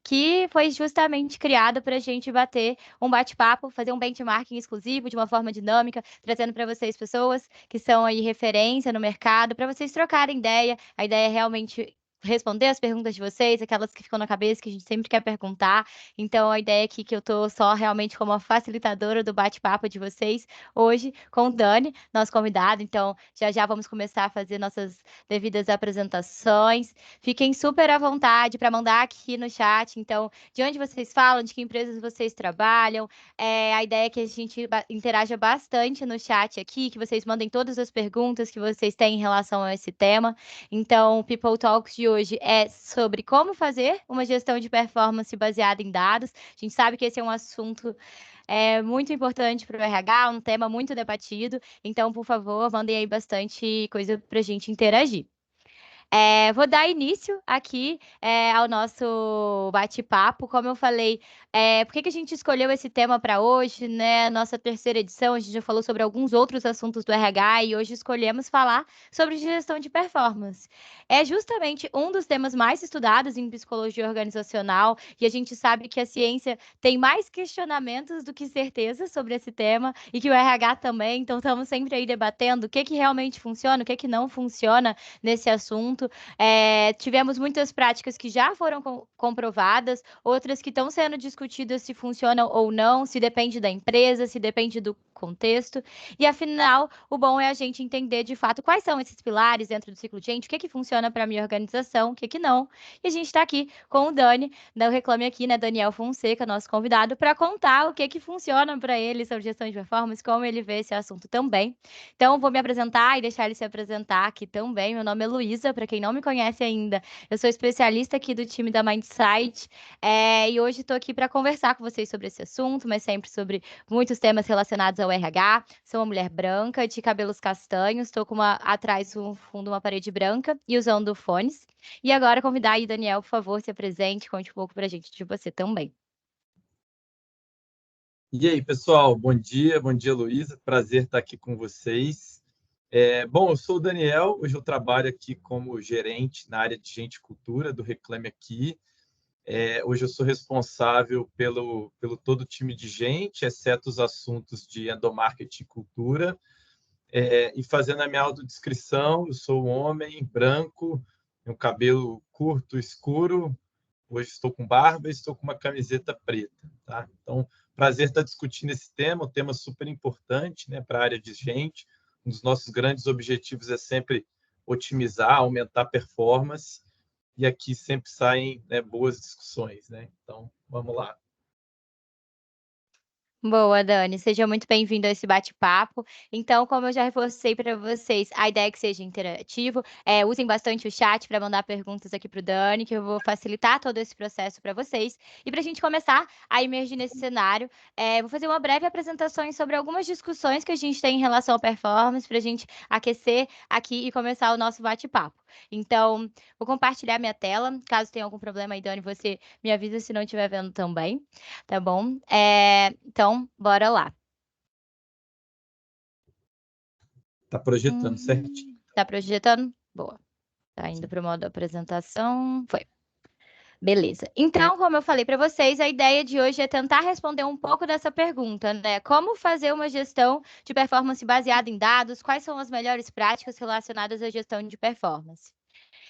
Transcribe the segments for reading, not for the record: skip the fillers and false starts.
que foi justamente criado para a gente bater um bate-papo, fazer um benchmarking exclusivo de uma forma dinâmica, trazendo para vocês pessoas que são aí referência no mercado, para vocês trocarem ideia. A ideia é realmente responder as perguntas de vocês, aquelas que ficam na cabeça, que a gente sempre quer perguntar. Então, a ideia aqui que eu tô só realmente como a facilitadora do bate-papo de vocês hoje com o Dani, nosso convidado. Então, já já vamos começar a fazer nossas devidas apresentações. Fiquem super à vontade para mandar aqui no chat. Então, de onde vocês falam, de que empresas vocês trabalham. A ideia é que a gente interaja bastante no chat aqui, que vocês mandem todas as perguntas que vocês têm em relação a esse tema. Então, o People Talks de hoje é sobre como fazer uma gestão de performance baseada em dados. A gente sabe que esse é um assunto muito importante para o RH, um tema muito debatido. Então, por favor, mandem aí bastante coisa para a gente interagir. Vou dar início aqui ao nosso bate-papo. Como eu falei, por que a gente escolheu esse tema para hoje, né? Nossa terceira edição, a gente já falou sobre alguns outros assuntos do RH e hoje escolhemos falar sobre gestão de performance. É justamente um dos temas mais estudados em psicologia organizacional e a gente sabe que a ciência tem mais questionamentos do que certezas sobre esse tema e que o RH também. Então, estamos sempre aí debatendo o que realmente funciona, o que não funciona nesse assunto. Tivemos muitas práticas que já foram comprovadas, outras que estão sendo discutidas se funcionam ou não, se depende da empresa, se depende do contexto. E afinal, o bom é a gente entender de fato quais são esses pilares dentro do ciclo Change, o que funciona para a minha organização, o que não. E a gente está aqui com o Dani, da Reclame Aqui, né, Daniel Fonseca, nosso convidado, para contar o que funciona para ele sobre gestão de performance, como ele vê esse assunto também. Então, vou me apresentar e deixar ele se apresentar aqui também. Meu nome é Luísa, para quem não me conhece ainda, eu sou especialista aqui do time da Mindsight, e hoje estou aqui para conversar com vocês sobre esse assunto, mas sempre sobre muitos temas relacionados ao RH. Sou uma mulher branca, de cabelos castanhos, estou com atrás um fundo, uma parede branca e usando fones. E agora convidar aí, Daniel, por favor, se apresente, conte um pouco para a gente de você também. E aí, pessoal, bom dia, Luísa, prazer estar aqui com vocês. Bom, eu sou o Daniel, hoje eu trabalho aqui como gerente na área de gente e cultura do Reclame Aqui. Hoje eu sou responsável pelo todo o time de gente, exceto os assuntos de endomarketing e cultura. E fazendo a minha autodescrição, eu sou um homem branco, tenho cabelo curto, escuro. Hoje estou com barba e estou com uma camiseta preta. Tá? Então, prazer estar discutindo esse tema, um tema super importante, né, para a área de gente. Um dos nossos grandes objetivos é sempre otimizar, aumentar a performance, e aqui sempre saem, né, boas discussões. Né? Então, vamos lá. Boa, Dani. Seja muito bem-vindo a esse bate-papo. Então, como eu já reforcei para vocês, a ideia é que seja interativo. Usem bastante o chat para mandar perguntas aqui para o Dani, que eu vou facilitar todo esse processo para vocês. E para a gente começar a imergir nesse cenário, vou fazer uma breve apresentação sobre algumas discussões que a gente tem em relação à performance, para a gente aquecer aqui e começar o nosso bate-papo. Então, vou compartilhar minha tela. Caso tenha algum problema aí, Dani, você me avisa se não estiver vendo também, tá bom? Então, bora lá. Está projetando certinho. Tá projetando? Boa. Tá indo para o modo apresentação. Foi. Beleza. Então, como eu falei para vocês, a ideia de hoje é tentar responder um pouco dessa pergunta, né? Como fazer uma gestão de performance baseada em dados? Quais são as melhores práticas relacionadas à gestão de performance?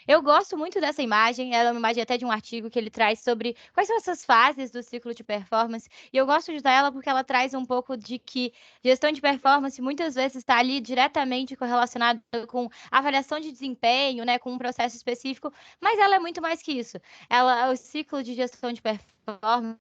Eu gosto muito dessa imagem, ela é uma imagem até de um artigo que ele traz sobre quais são essas fases do ciclo de performance, e eu gosto de usar ela porque ela traz um pouco de que gestão de performance muitas vezes está ali diretamente correlacionada com avaliação de desempenho, né, com um processo específico, mas ela é muito mais que isso. O ciclo de gestão de performance,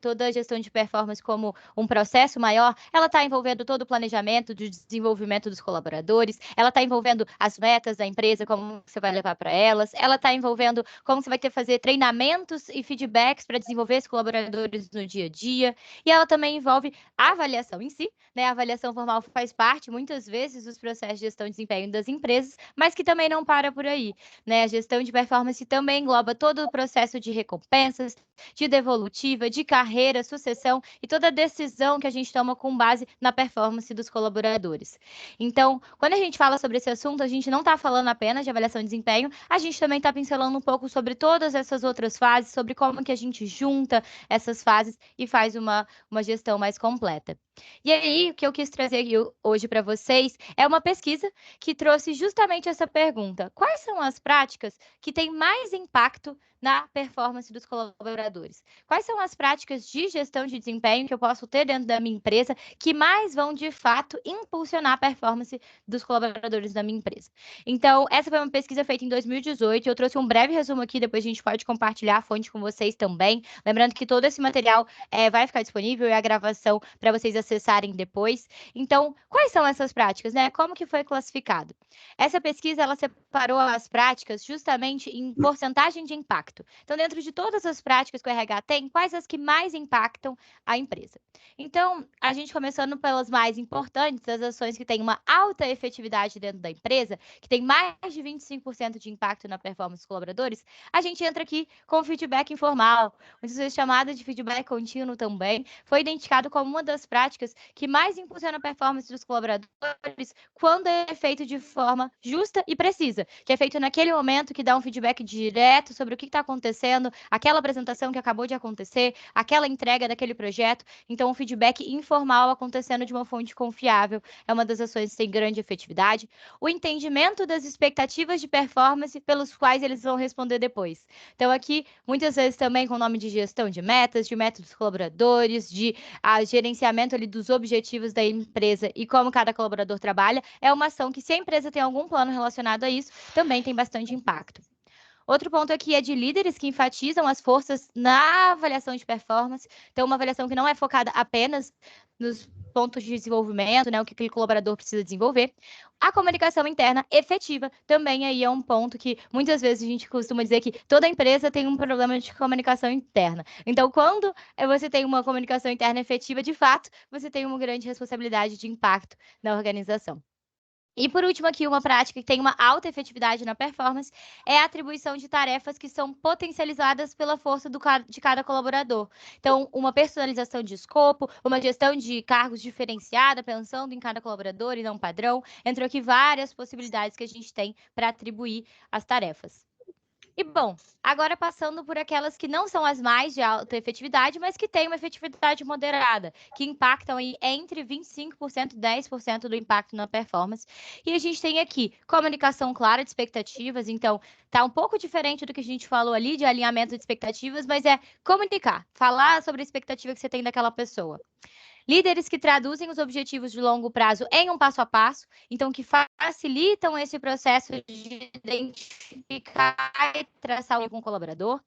toda a gestão de performance como um processo maior, ela está envolvendo todo o planejamento de desenvolvimento dos colaboradores, ela está envolvendo as metas da empresa, como você vai levar para elas, ela está envolvendo como você vai ter que fazer treinamentos e feedbacks para desenvolver os colaboradores no dia a dia, e ela também envolve a avaliação em si, né? A avaliação formal faz parte, muitas vezes, dos processos de gestão de desempenho das empresas, mas que também não para por aí, né? A gestão de performance também engloba todo o processo de recompensas, de devolutiva, de carreira, sucessão e toda decisão que a gente toma com base na performance dos colaboradores. Então, quando a gente fala sobre esse assunto, a gente não está falando apenas de avaliação de desempenho, a gente também está pincelando um pouco sobre todas essas outras fases, sobre como que a gente junta essas fases e faz uma gestão mais completa. E aí, o que eu quis trazer aqui hoje para vocês é uma pesquisa que trouxe justamente essa pergunta: quais são as práticas que têm mais impacto na performance dos colaboradores? Quais são as práticas de gestão de desempenho que eu posso ter dentro da minha empresa que mais vão, de fato, impulsionar a performance dos colaboradores da minha empresa? Então, essa foi uma pesquisa feita em 2018. Eu trouxe um breve resumo aqui, depois a gente pode compartilhar a fonte com vocês também. Lembrando que todo esse material vai ficar disponível e a gravação para vocês acessarem depois. Então, quais são essas práticas, né? Como que foi classificado? Essa pesquisa, ela separou as práticas justamente em porcentagem de impacto. Então, dentro de todas as práticas que o RH tem, quais as que mais impactam a empresa? Então, a gente começando pelas mais importantes, as ações que têm uma alta efetividade dentro da empresa, que tem mais de 25% de impacto na performance dos colaboradores, a gente entra aqui com o feedback informal, muitas vezes chamada de feedback contínuo também, foi identificado como uma das práticas que mais impulsiona a performance dos colaboradores quando é feito de forma justa e precisa, que é feito naquele momento que dá um feedback direto sobre o que está acontecendo, aquela apresentação que acabou de acontecer, aquela entrega daquele projeto. Então, o feedback informal acontecendo de uma fonte confiável é uma das ações que tem grande efetividade. O entendimento das expectativas de performance pelos quais eles vão responder depois. Então, aqui, muitas vezes também com o nome de gestão de metas, de métodos colaboradores, de gerenciamento ali dos objetivos da empresa e como cada colaborador trabalha, é uma ação que, se a empresa tem algum plano relacionado a isso, também tem bastante impacto. Outro ponto aqui é de líderes que enfatizam as forças na avaliação de performance. Então, uma avaliação que não é focada apenas nos pontos de desenvolvimento, né, o que aquele colaborador precisa desenvolver. A comunicação interna efetiva também aí é um ponto que muitas vezes a gente costuma dizer que toda empresa tem um problema de comunicação interna. Então, quando você tem uma comunicação interna efetiva, de fato, você tem uma grande responsabilidade de impacto na organização. E por último aqui, uma prática que tem uma alta efetividade na performance é a atribuição de tarefas que são potencializadas pela força de cada colaborador. Então, uma personalização de escopo, uma gestão de cargos diferenciada, pensando em cada colaborador e não padrão, entre aqui várias possibilidades que a gente tem para atribuir as tarefas. E bom, agora passando por aquelas que não são as mais de alta efetividade, mas que têm uma efetividade moderada, que impactam aí entre 25% e 10% do impacto na performance. E a gente tem aqui comunicação clara de expectativas, então tá um pouco diferente do que a gente falou ali de alinhamento de expectativas, mas é comunicar, falar sobre a expectativa que você tem daquela pessoa. Líderes que traduzem os objetivos de longo prazo em um passo a passo, então que facilitam esse processo de identificar e traçar com o colaborador.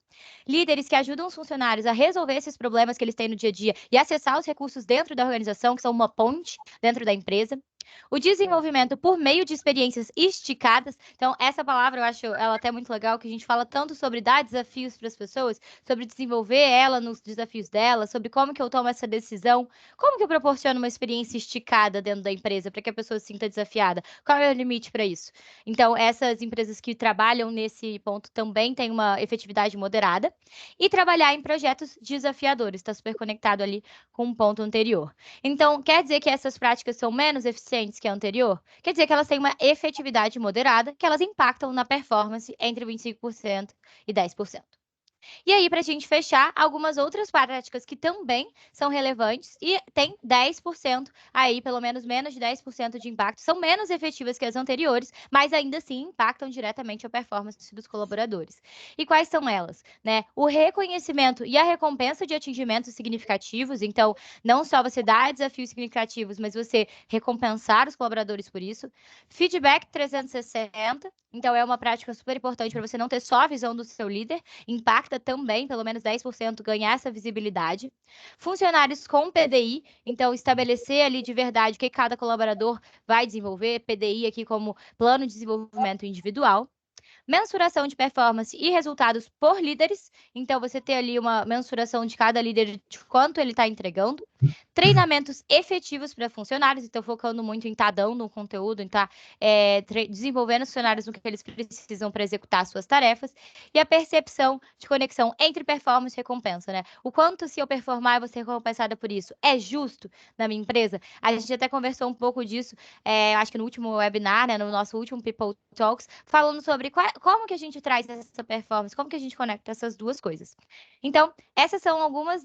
Líderes que ajudam os funcionários a resolver esses problemas que eles têm no dia a dia e acessar os recursos dentro da organização, que são uma ponte dentro da empresa. O desenvolvimento por meio de experiências esticadas. Então, essa palavra eu acho ela até muito legal, que a gente fala tanto sobre dar desafios para as pessoas, sobre desenvolver ela nos desafios dela, sobre como que eu tomo essa decisão, como que eu proporciono uma experiência esticada dentro da empresa para que a pessoa se sinta desafiada. Qual é o limite para isso? Então, essas empresas que trabalham nesse ponto também têm uma efetividade moderada. E trabalhar em projetos desafiadores, está super conectado ali com um ponto anterior. Então, quer dizer que essas práticas são menos eficientes que a anterior? Quer dizer que elas têm uma efetividade moderada, que elas impactam na performance entre 25% e 10%. E aí, para a gente fechar, algumas outras práticas que também são relevantes e tem 10%, aí pelo menos de 10% de impacto, são menos efetivas que as anteriores, mas ainda assim impactam diretamente a performance dos colaboradores. E quais são elas? Né? O reconhecimento e a recompensa de atingimentos significativos, então, não só você dar desafios significativos, mas você recompensar os colaboradores por isso. Feedback 360, então é uma prática super importante para você não ter só a visão do seu líder, impacta também, pelo menos 10%, ganhar essa visibilidade. Funcionários com PDI, então estabelecer ali de verdade o que cada colaborador vai desenvolver, PDI aqui como Plano de Desenvolvimento Individual. Mensuração de performance e resultados por líderes, então você ter ali uma mensuração de cada líder de quanto ele está entregando. treinamentos efetivos para funcionários, então focando muito em estar dando um conteúdo, em estar desenvolvendo os funcionários no que eles precisam para executar suas tarefas, e a percepção de conexão entre performance e recompensa, né? O quanto, se eu performar, eu vou ser recompensada por isso. É justo na minha empresa? A gente até conversou um pouco disso, acho que no último webinar, né, no nosso último People Talks, falando sobre como que a gente traz essa performance, como que a gente conecta essas duas coisas. Então, essas são algumas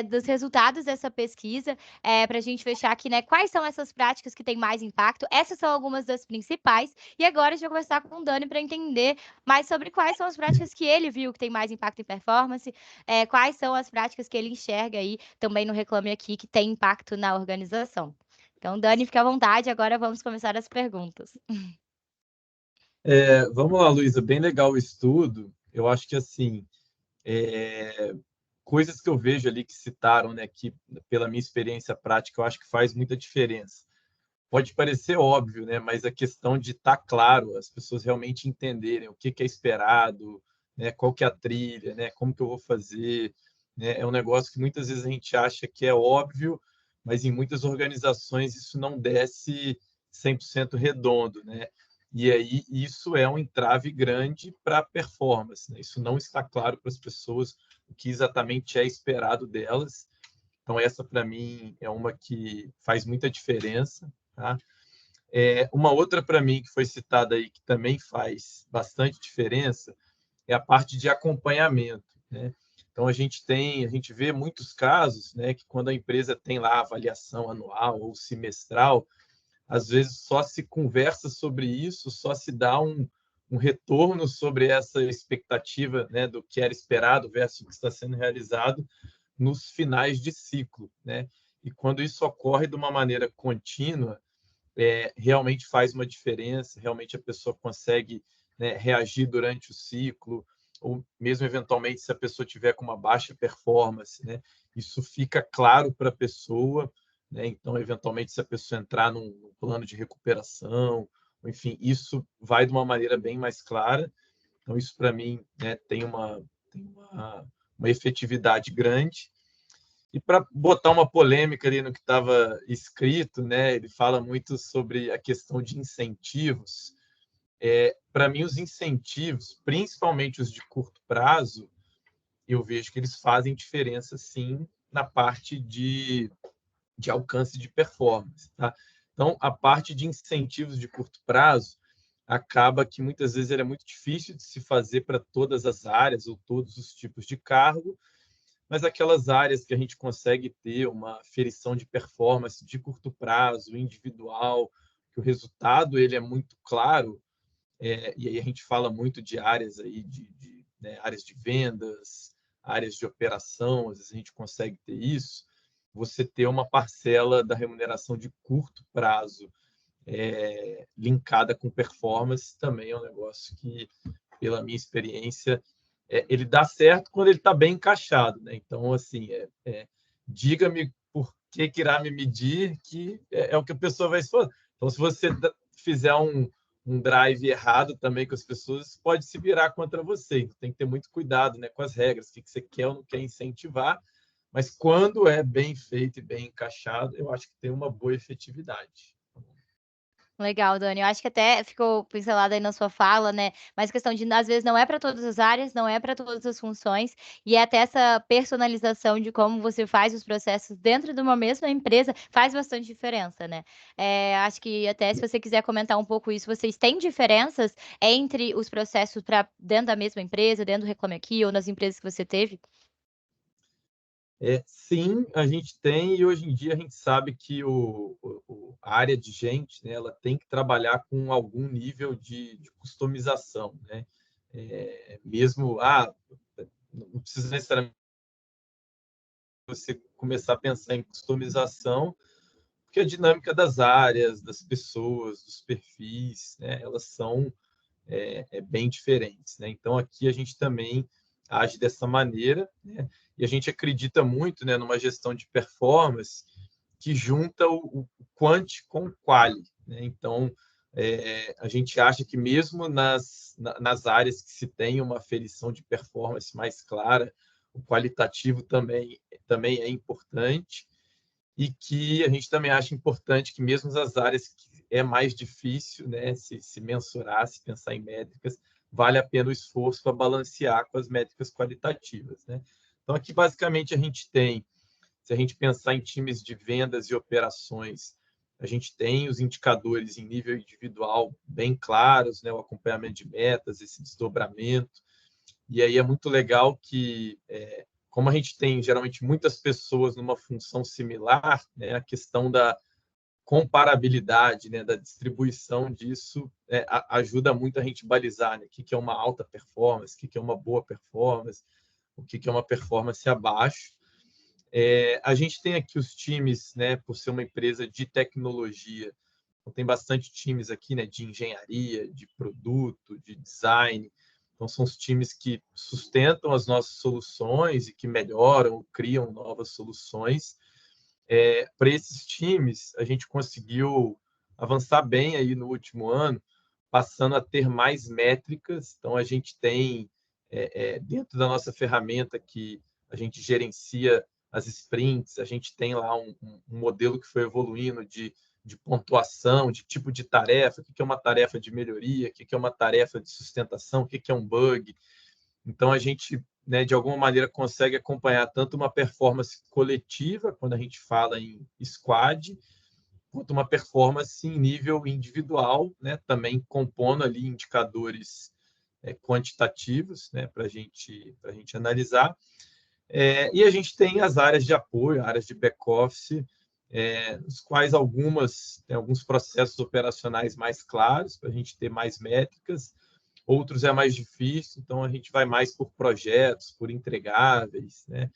dos resultados dessa pesquisa, para a gente fechar aqui, né? Quais são essas práticas que têm mais impacto? Essas são algumas das principais. E agora a gente vai conversar com o Dani para entender mais sobre quais são as práticas que ele viu que tem mais impacto em performance, quais são as práticas que ele enxerga aí também no Reclame Aqui que tem impacto na organização. Então, Dani, fique à vontade. Agora vamos começar as perguntas. Vamos lá, Luísa, bem legal o estudo. Eu acho que, assim, coisas que eu vejo ali que citaram, né, que pela minha experiência prática, eu acho que faz muita diferença. Pode parecer óbvio, né, mas a questão de estar claro, as pessoas realmente entenderem o que é esperado, né, qual que é a trilha, né, como que eu vou fazer, né, é um negócio que muitas vezes a gente acha que é óbvio, mas em muitas organizações isso não desce 100% redondo, né? E aí isso é um entrave grande para a performance, né? Isso não está claro para as pessoas o que exatamente é esperado delas. Então essa para mim é uma que faz muita diferença, tá? Uma outra para mim que foi citada aí que também faz bastante diferença é a parte de acompanhamento, né? Então a gente vê muitos casos, né, que quando a empresa tem lá a avaliação anual ou semestral, às vezes só se conversa sobre isso, só se dá um retorno sobre essa expectativa, né, do que era esperado versus o que está sendo realizado nos finais de ciclo, né? E quando isso ocorre de uma maneira contínua, realmente faz uma diferença, realmente a pessoa consegue, né, reagir durante o ciclo, ou mesmo eventualmente se a pessoa tiver com uma baixa performance, né, isso fica claro para a pessoa, né, então eventualmente se a pessoa entrar num plano de recuperação, enfim, isso vai de uma maneira bem mais clara. Então isso para mim, né, tem uma efetividade grande. E para botar uma polêmica ali no que estava escrito, né, ele fala muito sobre a questão de incentivos. Para mim, os incentivos, principalmente os de curto prazo, eu vejo que eles fazem diferença, sim, na parte de alcance de performance. Tá? Então, a parte de incentivos de curto prazo acaba que muitas vezes ele é muito difícil de se fazer para todas as áreas ou todos os tipos de cargo, mas aquelas áreas que a gente consegue ter uma ferição de performance de curto prazo, individual, que o resultado ele é muito claro, e aí a gente fala muito de áreas aí né, áreas de vendas, áreas de operação, às vezes a gente consegue ter isso, você ter uma parcela da remuneração de curto prazo linkada com performance também é um negócio que, pela minha experiência, ele dá certo quando ele está bem encaixado, né? Então, assim, diga-me por que irá me medir, que é o que a pessoa vai se fazer. Então, se você fizer um drive errado também com as pessoas, pode se virar contra você. Então, tem que ter muito cuidado, né, com as regras, o que você quer ou não quer incentivar, mas quando é bem feito e bem encaixado, eu acho que tem uma boa efetividade. Legal, Dani. Eu acho que até ficou pincelado aí na sua fala, né, mas questão de às vezes não é para todas as áreas, não é para todas as funções, e até essa personalização de como você faz os processos dentro de uma mesma empresa faz bastante diferença, né. Acho que até se você quiser comentar um pouco isso, vocês têm diferenças entre os processos para dentro da mesma empresa, dentro do Reclame Aqui ou nas empresas que você teve? Sim, a gente tem, e hoje em dia a gente sabe que a área de gente, né, ela tem que trabalhar com algum nível de customização, né? Mesmo, não precisa necessariamente você começar a pensar em customização, porque a dinâmica das áreas, das pessoas, dos perfis, né, elas são bem diferentes, né? Então, aqui a gente também age dessa maneira, né? E a gente acredita muito, né, numa gestão de performance que junta o quant com o quali, né? Então, a gente acha que mesmo nas áreas que se tem uma aferição de performance mais clara, o qualitativo também é importante. e que a gente também acha importante que mesmo as áreas que é mais difícil, né, se mensurar, se pensar em métricas, vale a pena o esforço para balancear com as métricas qualitativas, né? Então, aqui, basicamente, a gente tem, se a gente pensar em times de vendas e operações, a gente tem os indicadores em nível individual bem claros, né, o acompanhamento de metas, esse desdobramento. E aí é muito legal que, como a gente tem geralmente muitas pessoas numa função similar, né, a questão da comparabilidade, né, da distribuição disso ajuda muito a gente balizar, né, o que é uma alta performance, o que é uma boa performance, o que é uma performance abaixo. A gente tem aqui os times, né, por ser uma empresa de tecnologia, então tem bastante times aqui, né, de engenharia, de produto, de design. Então são os times que sustentam as nossas soluções e que melhoram, criam novas soluções. Para esses times, a gente conseguiu avançar bem aí no último ano, passando a ter mais métricas. Então, a gente tem, dentro da nossa ferramenta que a gente gerencia as sprints, a gente tem lá um modelo que foi evoluindo de pontuação, de tipo de tarefa, o que é uma tarefa de melhoria, o que é uma tarefa de sustentação, o que é um bug. Então, a gente, né, de alguma maneira, consegue acompanhar tanto uma performance coletiva, quando a gente fala em squad, quanto uma performance em nível individual, né, também compondo ali indicadores quantitativos, né, para a gente analisar. E a gente tem as áreas de apoio, áreas de back-office, nos quais alguns processos operacionais mais claros, para a gente ter mais métricas, outros é mais difícil, então a gente vai mais por projetos, por entregáveis, né?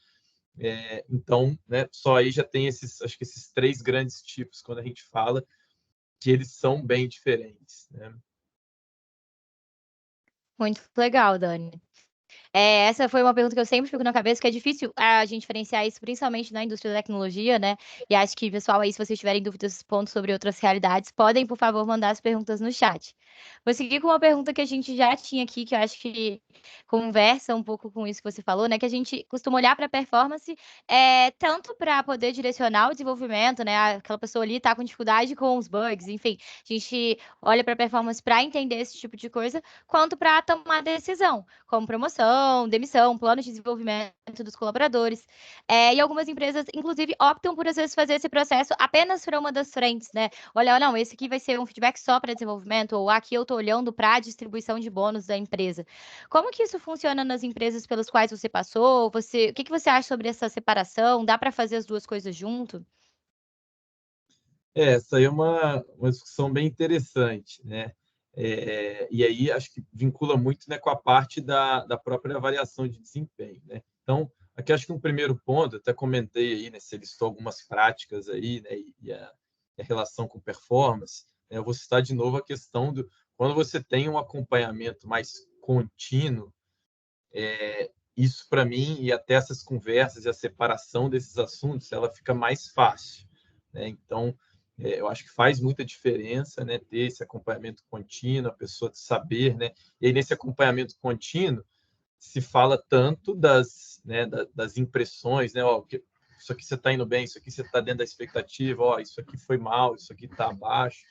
Então, né, só aí já tem acho que esses três grandes tipos quando a gente fala que eles são bem diferentes, né? Muito legal, Dani. Essa foi uma pergunta que eu sempre fico na cabeça, que é difícil a gente diferenciar isso, principalmente na indústria da tecnologia, né? E acho que, pessoal, aí, se vocês tiverem dúvidas, pontos sobre outras realidades, podem, por favor, mandar as perguntas no chat. Vou seguir com uma pergunta que a gente já tinha aqui, que eu acho que conversa um pouco com isso que você falou, né? Que a gente costuma olhar para a performance tanto para poder direcionar o desenvolvimento, né? Aquela pessoa ali está com dificuldade com os bugs, enfim, a gente olha para a performance para entender esse tipo de coisa, quanto para tomar decisão, como promoção, demissão, plano de desenvolvimento dos colaboradores. E algumas empresas, inclusive, optam por, às vezes, fazer esse processo apenas para uma das frentes, né? Olha, não, esse aqui vai ser um feedback só para desenvolvimento, ou aqui eu estou olhando para a distribuição de bônus da empresa. Como que isso funciona nas empresas pelas quais você passou? O que você acha sobre essa separação? Dá para fazer as duas coisas junto? Essa aí é uma discussão bem interessante, né? E aí acho que vincula muito, né, com a parte da própria avaliação de desempenho, né? Então, aqui acho que um primeiro ponto, até comentei aí, né, você listou algumas práticas aí, né, e a relação com performance, né? Eu vou citar de novo a questão do quando você tem um acompanhamento mais contínuo, isso para mim e até essas conversas e a separação desses assuntos, ela fica mais fácil, né? Então, eu acho que faz muita diferença, né, ter esse acompanhamento contínuo, a pessoa saber, né? E aí, nesse acompanhamento contínuo, se fala tanto das impressões, né? Ó, isso aqui você está indo bem, isso aqui você está dentro da expectativa, ó, isso aqui foi mal, isso aqui está abaixo.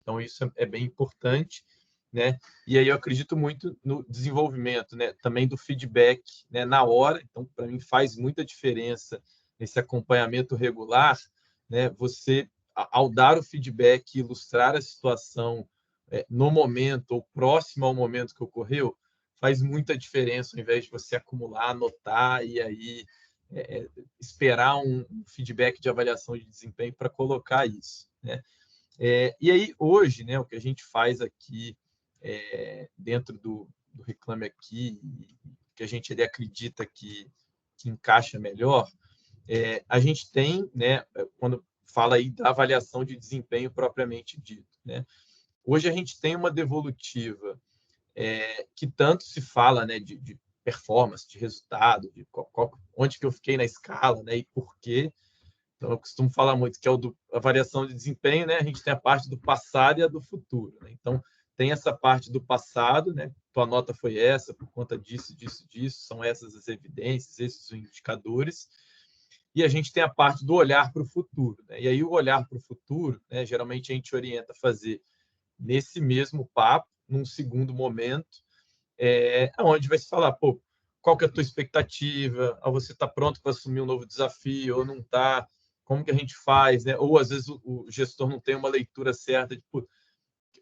Então, isso é bem importante, né? E aí eu acredito muito no desenvolvimento, né? Também do feedback, né? Na hora. Então, para mim, faz muita diferença esse acompanhamento regular, né? Você, ao dar o feedback, ilustrar a situação no momento ou próximo ao momento que ocorreu, faz muita diferença, ao invés de você acumular, anotar e aí esperar um feedback de avaliação de desempenho para colocar isso, né? E aí, hoje, né, o que a gente faz aqui dentro do Reclame Aqui, que a gente acredita que encaixa melhor, a gente tem, né, quando fala aí da avaliação de desempenho propriamente dito, né? Hoje a gente tem uma devolutiva que tanto se fala, né, de performance, de resultado, de onde que eu fiquei na escala, né, e por quê. Então, eu costumo falar muito que é a variação de desempenho, né? A gente tem a parte do passado e a do futuro, né? Então, tem essa parte do passado, né? Tua nota foi essa, por conta disso, disso, disso, são essas as evidências, esses os indicadores. e a gente tem a parte do olhar para o futuro, né? E aí o olhar para o futuro, né, geralmente a gente orienta a fazer nesse mesmo papo, num segundo momento, onde vai se falar, pô, qual que é a tua expectativa? Você está pronto para assumir um novo desafio ou não está? Como que a gente faz, né? Ou às vezes o gestor não tem uma leitura certa de pô,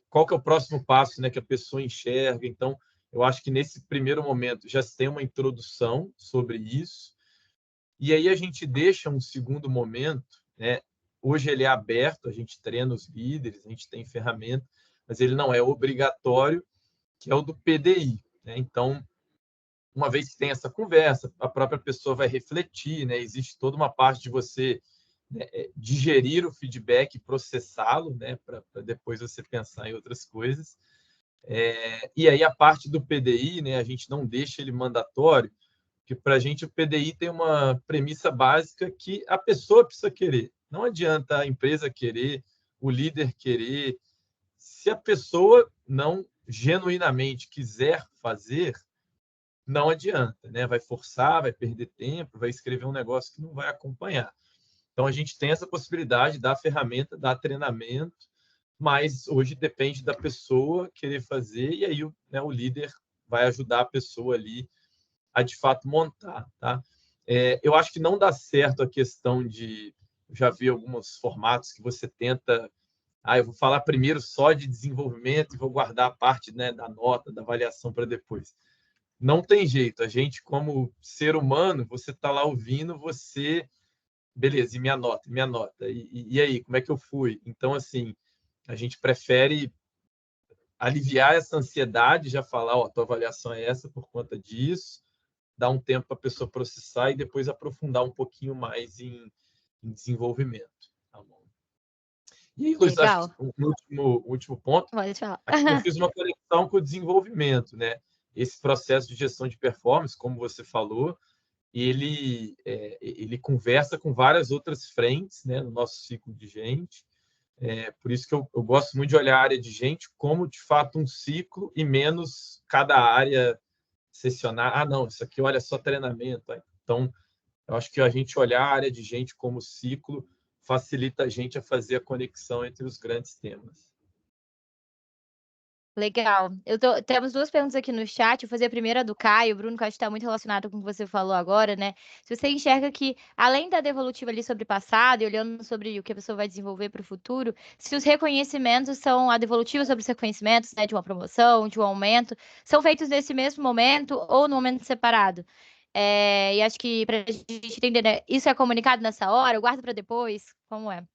qual que é o próximo passo, né, que a pessoa enxerga. Então, eu acho que nesse primeiro momento já se tem uma introdução sobre isso. E aí a gente deixa um segundo momento, né? Hoje ele é aberto, a gente treina os líderes, a gente tem ferramenta, mas ele não é obrigatório, que é o do PDI, né? Então, uma vez que tem essa conversa, a própria pessoa vai refletir, né? Existe toda uma parte de você, né, digerir o feedback, processá-lo, né, para depois você pensar em outras coisas. E aí a parte do PDI, né, a gente não deixa ele mandatório, porque para a gente o PDI tem uma premissa básica que a pessoa precisa querer. Não adianta a empresa querer, o líder querer. Se a pessoa não genuinamente quiser fazer, não adianta, né? Vai forçar, vai perder tempo, vai escrever um negócio que não vai acompanhar. Então a gente tem essa possibilidade da ferramenta, da treinamento, mas hoje depende da pessoa querer fazer e aí né, o líder vai ajudar a pessoa ali a de fato montar, tá? Eu acho que não dá certo a questão de já vi alguns formatos que você tenta eu vou falar primeiro só de desenvolvimento e vou guardar a parte, né, da nota, da avaliação para depois. Não tem jeito. A gente, como ser humano, você está lá ouvindo, você... Beleza, e minha nota, minha nota. E aí, como é que eu fui? Então, assim, a gente prefere aliviar essa ansiedade, já falar, ó, tua avaliação é essa por conta disso, dar um tempo para a pessoa processar e depois aprofundar um pouquinho mais em desenvolvimento. Tá bom? E aí, Luiz, acho que Legal. o último ponto, Pode falar. aqui eu fiz uma conexão com o desenvolvimento, né? Esse processo de gestão de performance, como você falou, ele conversa com várias outras frentes, né, no nosso ciclo de gente. Por isso que eu gosto muito de olhar a área de gente como, de fato, um ciclo e menos cada área sessionar. Não, isso aqui, olha, só treinamento. Então, eu acho que a gente olhar a área de gente como ciclo facilita a gente a fazer a conexão entre os grandes temas. Legal. Temos 2 perguntas aqui no chat, vou fazer a primeira do Caio, Bruno, que eu acho que está muito relacionado com o que você falou agora, né. Se você enxerga que, além da devolutiva ali sobre o passado e olhando sobre o que a pessoa vai desenvolver para o futuro, se os reconhecimentos são a devolutiva sobre os reconhecimentos, né, de uma promoção, de um aumento, são feitos nesse mesmo momento ou no momento separado? E acho que para a gente entender, né, isso é comunicado nessa hora, eu guardo para depois, como é?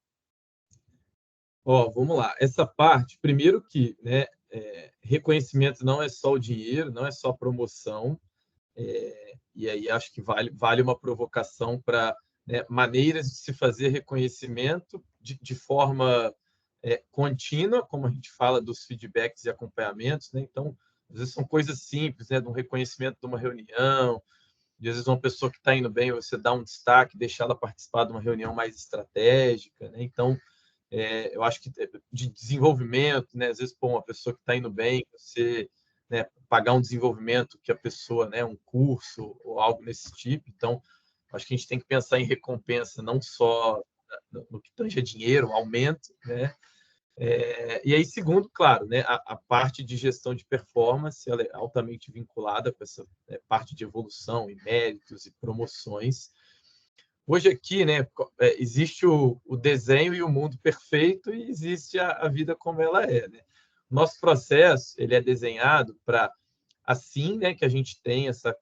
Vamos lá. Essa parte, primeiro que, né, reconhecimento não é só o dinheiro, não é só promoção. E aí acho que vale uma provocação para, né, maneiras de se fazer reconhecimento de forma contínua, como a gente fala dos feedbacks e acompanhamentos, né? Então, às vezes são coisas simples, né, de um reconhecimento de uma reunião, de às vezes uma pessoa que está indo bem, você dá um destaque, deixar ela participar de uma reunião mais estratégica, né? Então, eu acho que de desenvolvimento, né? Às vezes, pô, uma pessoa que está indo bem, você, né, pagar um desenvolvimento que a pessoa, né, um curso ou algo nesse tipo. Então, acho que a gente tem que pensar em recompensa, não só no que tange a dinheiro, aumento, né? E aí, segundo, claro, né, a parte de gestão de performance ela é altamente vinculada com essa, né, parte de evolução e méritos e promoções. Hoje aqui, né, existe o desenho e o mundo perfeito e existe a vida como ela é, né? Nosso processo ele é desenhado para assim, né, que a gente tem essa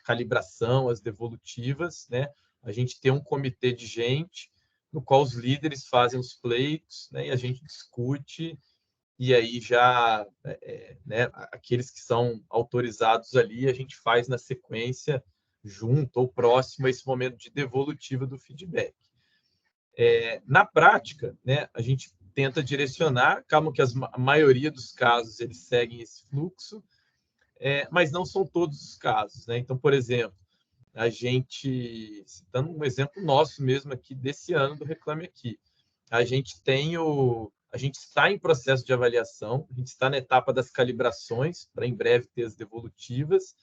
calibração, as devolutivas, né? A gente tem um comitê de gente no qual os líderes fazem os pleitos, né, e a gente discute e aí já, né, aqueles que são autorizados ali, a gente faz na sequência junto ou próximo a esse momento de devolutiva do feedback. Na prática, né, a gente tenta direcionar, calma que a maioria dos casos eles seguem esse fluxo, mas não são todos os casos, né? Então, por exemplo, a gente, citando um exemplo nosso mesmo aqui desse ano do Reclame Aqui, a gente está em processo de avaliação, a gente está na etapa das calibrações, para em breve ter as devolutivas,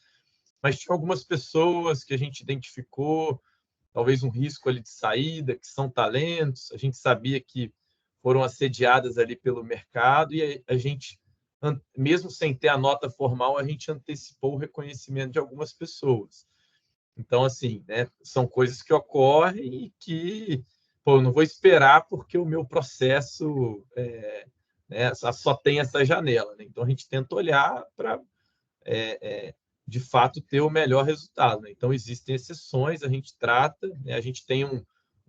mas tinha algumas pessoas que a gente identificou talvez um risco ali de saída, que são talentos, a gente sabia que foram assediadas ali pelo mercado e a gente, mesmo sem ter a nota formal, a gente antecipou o reconhecimento de algumas pessoas. Então, assim, né, são coisas que ocorrem e que, pô, eu não vou esperar porque o meu processo né, só tem essa janela. Né? Então, a gente tenta olhar para, de fato, ter o melhor resultado. Né? Então, existem exceções, a gente trata, né? A gente tem um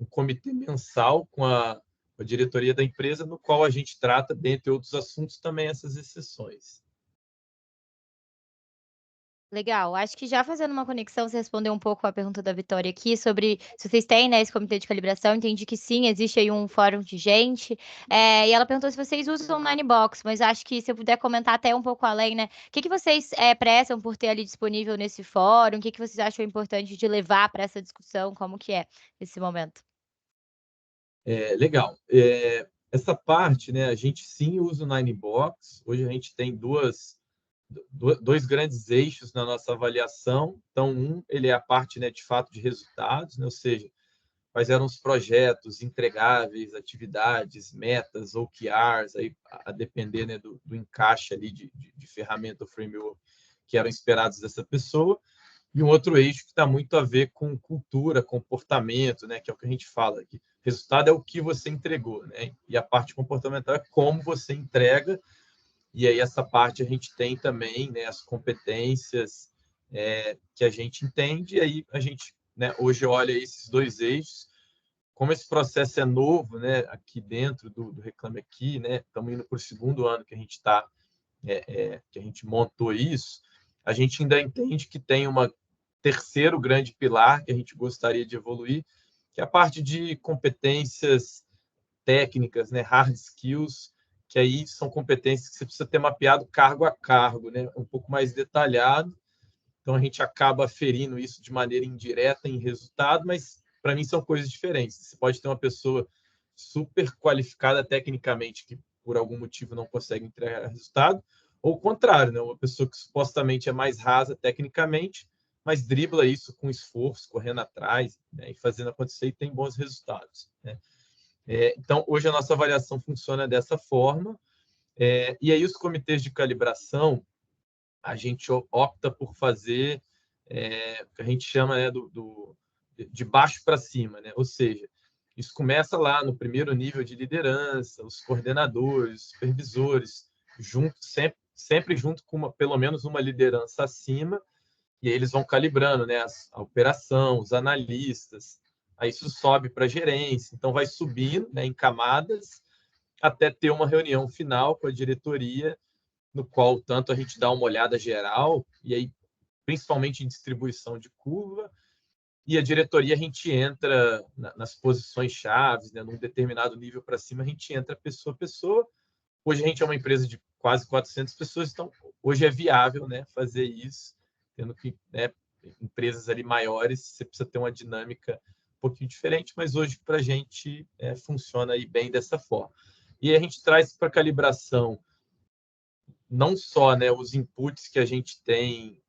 comitê mensal com a diretoria da empresa, no qual a gente trata, dentre outros assuntos, também essas exceções. Legal. Acho que já fazendo uma conexão, você respondeu um pouco a pergunta da Vitória aqui sobre se vocês têm, né, esse comitê de calibração. Entendi que sim, existe aí um fórum de gente. E ela perguntou se vocês usam o Ninebox, mas acho que se eu puder comentar até um pouco além, né? O que vocês prezam por ter ali disponível nesse fórum? O que vocês acham importante de levar para essa discussão? Como que é esse momento? Legal. Essa parte, né, a gente sim usa o Ninebox. Hoje a gente tem dois grandes eixos na nossa avaliação. Então, ele é a parte, né, de fato de resultados, né? Ou seja, quais eram os projetos, entregáveis, atividades, metas, OKRs, aí, a depender, né, do encaixe ali de ferramenta ou framework que eram esperados dessa pessoa. E um outro eixo que está muito a ver com cultura, comportamento, né, que é o que a gente fala aqui. Resultado é o que você entregou, né? E a parte comportamental é como você entrega. E aí essa parte a gente tem também, né, as competências que a gente entende. E aí a gente, né, hoje olha esses dois eixos. Como esse processo é novo, né, aqui dentro do Reclame Aqui, né, estamos indo para o segundo ano que a gente está, que a gente montou isso, a gente ainda entende que tem uma terceiro grande pilar que a gente gostaria de evoluir, que é a parte de competências técnicas, né, hard skills, que aí são competências que você precisa ter mapeado cargo a cargo, né, um pouco mais detalhado. Então a gente acaba aferindo isso de maneira indireta em resultado, mas para mim são coisas diferentes. Você pode ter uma pessoa super qualificada tecnicamente que por algum motivo não consegue entregar resultado, ou o contrário, né? Uma pessoa que supostamente é mais rasa tecnicamente, mas dribla isso com esforço, correndo atrás, né? E fazendo acontecer e tem bons resultados. Né? Então, hoje a nossa avaliação funciona dessa forma. E aí os comitês de calibração, a gente opta por fazer o que a gente chama, né, de baixo para cima, né? Ou seja, isso começa lá no primeiro nível de liderança, os coordenadores, os supervisores, sempre junto com pelo menos uma liderança acima, e aí eles vão calibrando, né, a operação, os analistas, aí isso sobe para a gerência, então vai subindo, né, em camadas até ter uma reunião final com a diretoria, no qual tanto a gente dá uma olhada geral, e aí principalmente em distribuição de curva, e a diretoria a gente entra nas posições chaves, né, num determinado nível para cima, a gente entra pessoa a pessoa. Hoje a gente é uma empresa de quase 400 pessoas, então hoje é viável, né, fazer isso, tendo que, né, empresas ali maiores, você precisa ter uma dinâmica um pouquinho diferente, mas hoje para a gente funciona aí bem dessa forma. E a gente traz para calibração não só, né, os inputs que a gente tem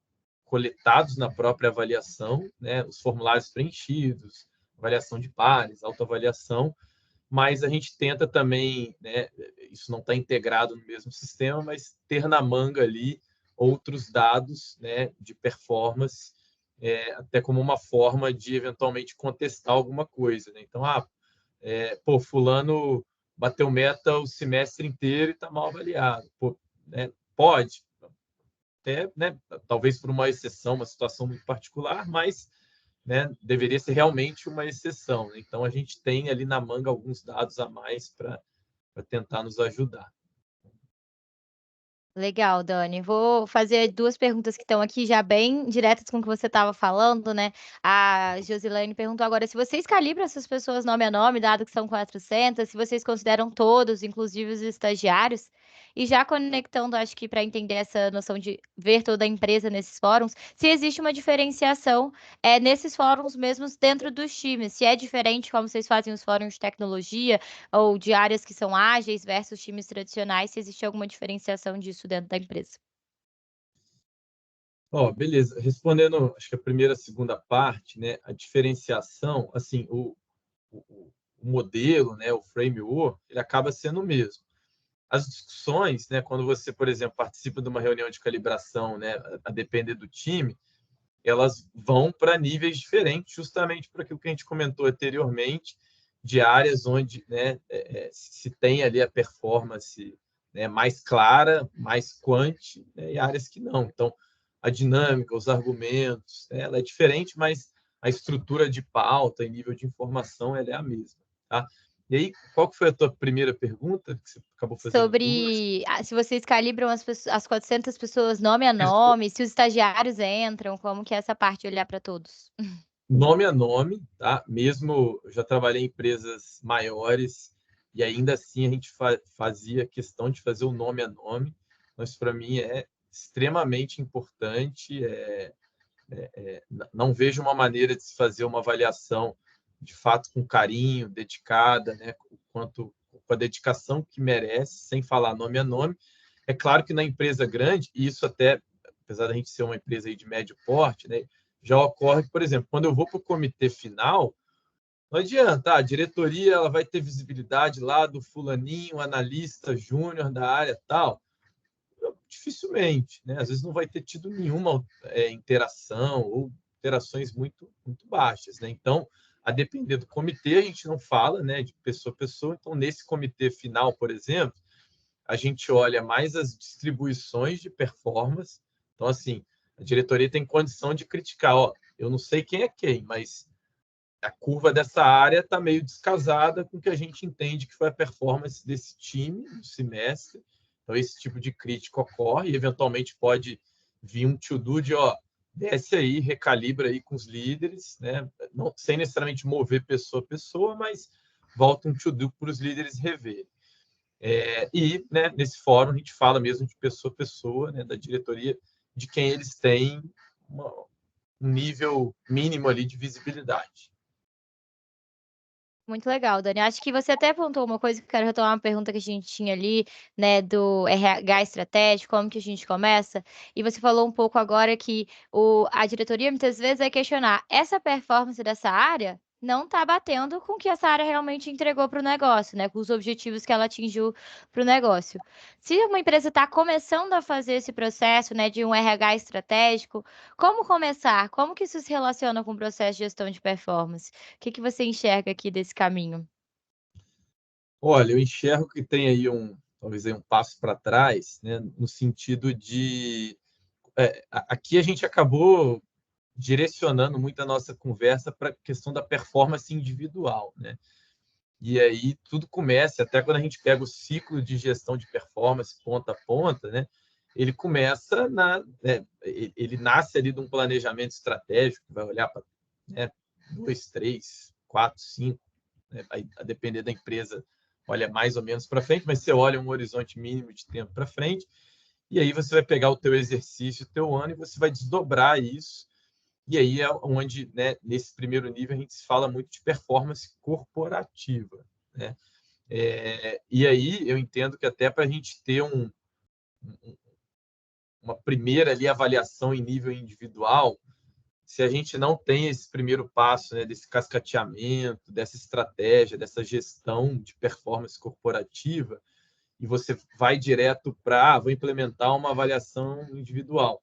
coletados na própria avaliação, né, os formulários preenchidos, avaliação de pares, autoavaliação, mas a gente tenta também, né, isso não está integrado no mesmo sistema, mas ter na manga ali outros dados, né, de performance, até como uma forma de eventualmente contestar alguma coisa. Né? Então, pô, fulano bateu meta o semestre inteiro e está mal avaliado. Pô, né, pode, até, né, talvez por uma exceção, uma situação muito particular, mas, né, deveria ser realmente uma exceção. Né? Então, a gente tem ali na manga alguns dados a mais para tentar nos ajudar. Legal, Dani. Vou fazer 2 perguntas que estão aqui já bem diretas com o que você estava falando, né. A Josilane perguntou agora se vocês calibram essas pessoas nome a nome, dado que são 400, se vocês consideram todos, inclusive os estagiários? E já conectando, acho que para entender essa noção de ver toda a empresa nesses fóruns, se existe uma diferenciação, nesses fóruns mesmos dentro dos times, se é diferente como vocês fazem os fóruns de tecnologia, ou de áreas que são ágeis versus times tradicionais, se existe alguma diferenciação disso dentro da empresa. Ó, beleza. Respondendo, acho que a primeira, a segunda parte, né? A diferenciação, assim, o modelo, né? O framework, ele acaba sendo o mesmo. As discussões, né? Quando você, por exemplo, participa de uma reunião de calibração, né? A depender do time, elas vão para níveis diferentes, justamente para aquilo que a gente comentou anteriormente, de áreas onde, né, se tem ali a performance, né, mais clara, mais quant, né, e áreas que não. Então, a dinâmica, os argumentos, né, ela é diferente, mas a estrutura de pauta e nível de informação ela é a mesma. Tá? E aí, qual que foi a tua primeira pergunta? Que você acabou fazendo duas. Sobre se vocês calibram as 400 pessoas nome a nome, se os estagiários entram, como que é essa parte de olhar para todos? Nome a nome, tá? Mesmo eu já trabalhei em empresas maiores e ainda assim a gente fazia questão de fazer o nome a nome. Então, isso para mim é extremamente importante. Não vejo uma maneira de se fazer uma avaliação de fato com carinho, dedicada, né? Quanto com a dedicação que merece, sem falar nome a nome. É claro que na empresa grande, e isso até, apesar da gente ser uma empresa aí de médio porte, né? Já ocorre, por exemplo, quando eu vou para o comitê final, não adianta, a diretoria ela vai ter visibilidade lá do fulaninho, analista júnior da área tal. Dificilmente, né? Às vezes não vai ter tido nenhuma interação ou interações muito baixas, né? Então, a depender do comitê, a gente não fala, né, de pessoa a pessoa. Então, nesse comitê final, por exemplo, a gente olha mais as distribuições de performance. Então, assim, a diretoria tem condição de criticar, ó, eu não sei quem é quem, mas a curva dessa área está meio descasada com o que a gente entende que foi a performance desse time no semestre. Então, esse tipo de crítica ocorre e, eventualmente, pode vir um to-do de, ó, desce aí, recalibra aí com os líderes, né? Não, sem necessariamente mover pessoa a pessoa, mas volta um to-do para os líderes reverem. E, né, nesse fórum, a gente fala mesmo de pessoa a pessoa, né, da diretoria, de quem eles têm um nível mínimo ali de visibilidade. Muito legal, Dani. Acho que você até apontou uma coisa que eu quero retomar uma pergunta que a gente tinha ali, né, do RH estratégico, como que a gente começa. E você falou um pouco agora que a diretoria muitas vezes vai questionar essa performance dessa área não está batendo com o que essa área realmente entregou para o negócio, né, com os objetivos que ela atingiu para o negócio. Se uma empresa está começando a fazer esse processo, né, de um RH estratégico, como começar? Como que isso se relaciona com o processo de gestão de performance? Que você enxerga aqui desse caminho? Olha, eu enxergo que tem aí talvez aí um passo para trás, né, no sentido de aqui a gente acabou direcionando muito a nossa conversa para a questão da performance individual, né? E aí tudo começa, até quando a gente pega o ciclo de gestão de performance ponta a ponta, né? Ele começa ele nasce ali de um planejamento estratégico que vai olhar para, né, 2, 3, 4, 5, né, a depender da empresa, olha mais ou menos para frente, mas você olha um horizonte mínimo de tempo para frente, e aí você vai pegar o teu exercício, o teu ano, e você vai desdobrar isso. E aí é onde, né, nesse primeiro nível, a gente fala muito de performance corporativa, né? E aí eu entendo que até para a gente ter uma primeira ali avaliação em nível individual, se a gente não tem esse primeiro passo, né, desse cascateamento, dessa estratégia, dessa gestão de performance corporativa, e você vai direto para, vou implementar uma avaliação individual,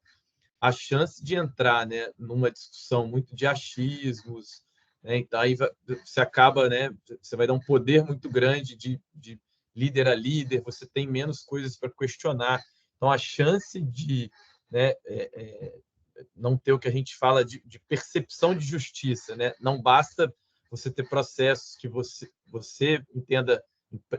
a chance de entrar, né, numa discussão muito de achismos, né, então aí você acaba, né, você vai dar um poder muito grande de líder a líder, você tem menos coisas para questionar. Então, a chance de, né, não ter o que a gente fala de percepção de justiça, né? Não basta você ter processos que você entenda,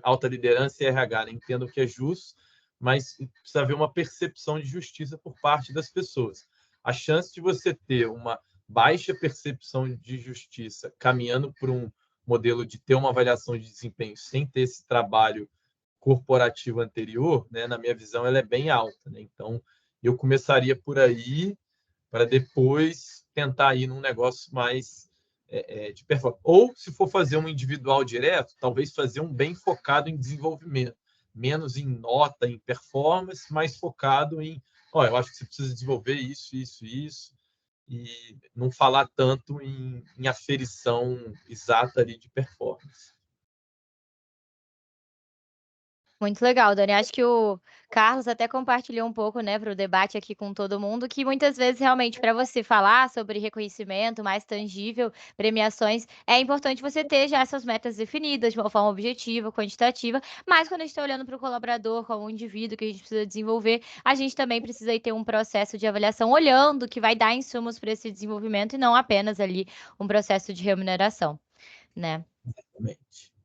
alta liderança e RH, né? Entenda o que é justo, mas precisa haver uma percepção de justiça por parte das pessoas. A chance de você ter uma baixa percepção de justiça caminhando por um modelo de ter uma avaliação de desempenho sem ter esse trabalho corporativo anterior, né, na minha visão, ela é bem alta. Né? Então, eu começaria por aí para depois tentar ir num negócio mais de performance. Ou, se for fazer um individual direto, talvez fazer um bem focado em desenvolvimento, menos em nota, em performance, mais focado em ó, eu acho que você precisa desenvolver isso, isso, isso, e não falar tanto em aferição exata ali de performance. Muito legal, Dani. Acho que o Carlos até compartilhou um pouco, né, para o debate aqui com todo mundo, que muitas vezes realmente para você falar sobre reconhecimento mais tangível, premiações, é importante você ter já essas metas definidas de uma forma objetiva, quantitativa, mas quando a gente está olhando para o colaborador como um indivíduo que a gente precisa desenvolver, a gente também precisa aí ter um processo de avaliação olhando que vai dar insumos para esse desenvolvimento e não apenas ali um processo de remuneração, né? Exatamente.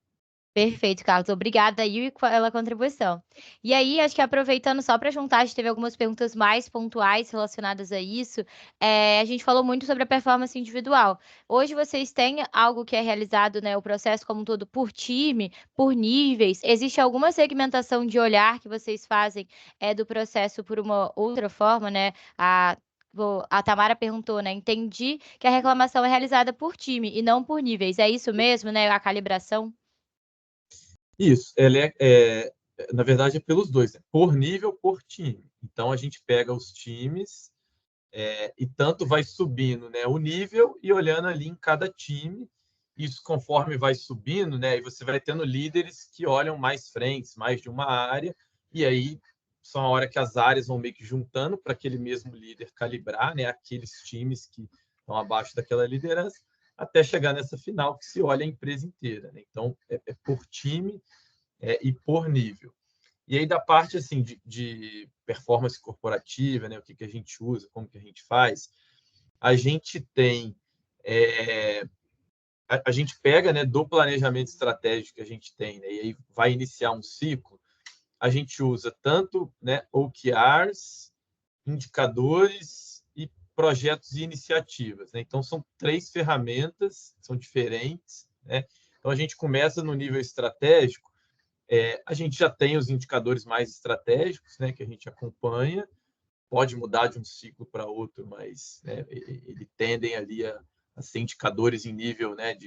Perfeito, Carlos. Obrigada aí pela contribuição. E aí, acho que aproveitando só para juntar, a gente teve algumas perguntas mais pontuais relacionadas a isso. A gente falou muito sobre a performance individual. Hoje vocês têm algo que é realizado, né, o processo como um todo por time, por níveis? Existe alguma segmentação de olhar que vocês fazem do processo por uma outra forma, né? A Tamara perguntou, né? Entendi que a reclamação é realizada por time e não por níveis. É isso mesmo, né? A calibração? Isso, na verdade, é pelos dois, né? Por nível, por time. Então, a gente pega os times e tanto vai subindo, né, o nível e olhando ali em cada time. Isso conforme vai subindo, né, e você vai tendo líderes que olham mais frentes, mais de uma área, e aí são a hora que as áreas vão meio que juntando para aquele mesmo líder calibrar, né, aqueles times que estão abaixo daquela liderança, até chegar nessa final que se olha a empresa inteira, né? Então, é por time e por nível. E aí, da parte assim, de performance corporativa, né, o que a gente usa, como que a gente faz, a gente tem. É, a gente pega, né, do planejamento estratégico que a gente tem, né, e aí vai iniciar um ciclo, a gente usa tanto, né, OKRs, indicadores e projetos e iniciativas, né? Então, são 3 ferramentas, são diferentes, né? Então, a gente começa no nível estratégico. A gente já tem os indicadores mais estratégicos, né, que a gente acompanha, pode mudar de um ciclo para outro, mas né, eles tendem ali a ser indicadores em nível, né,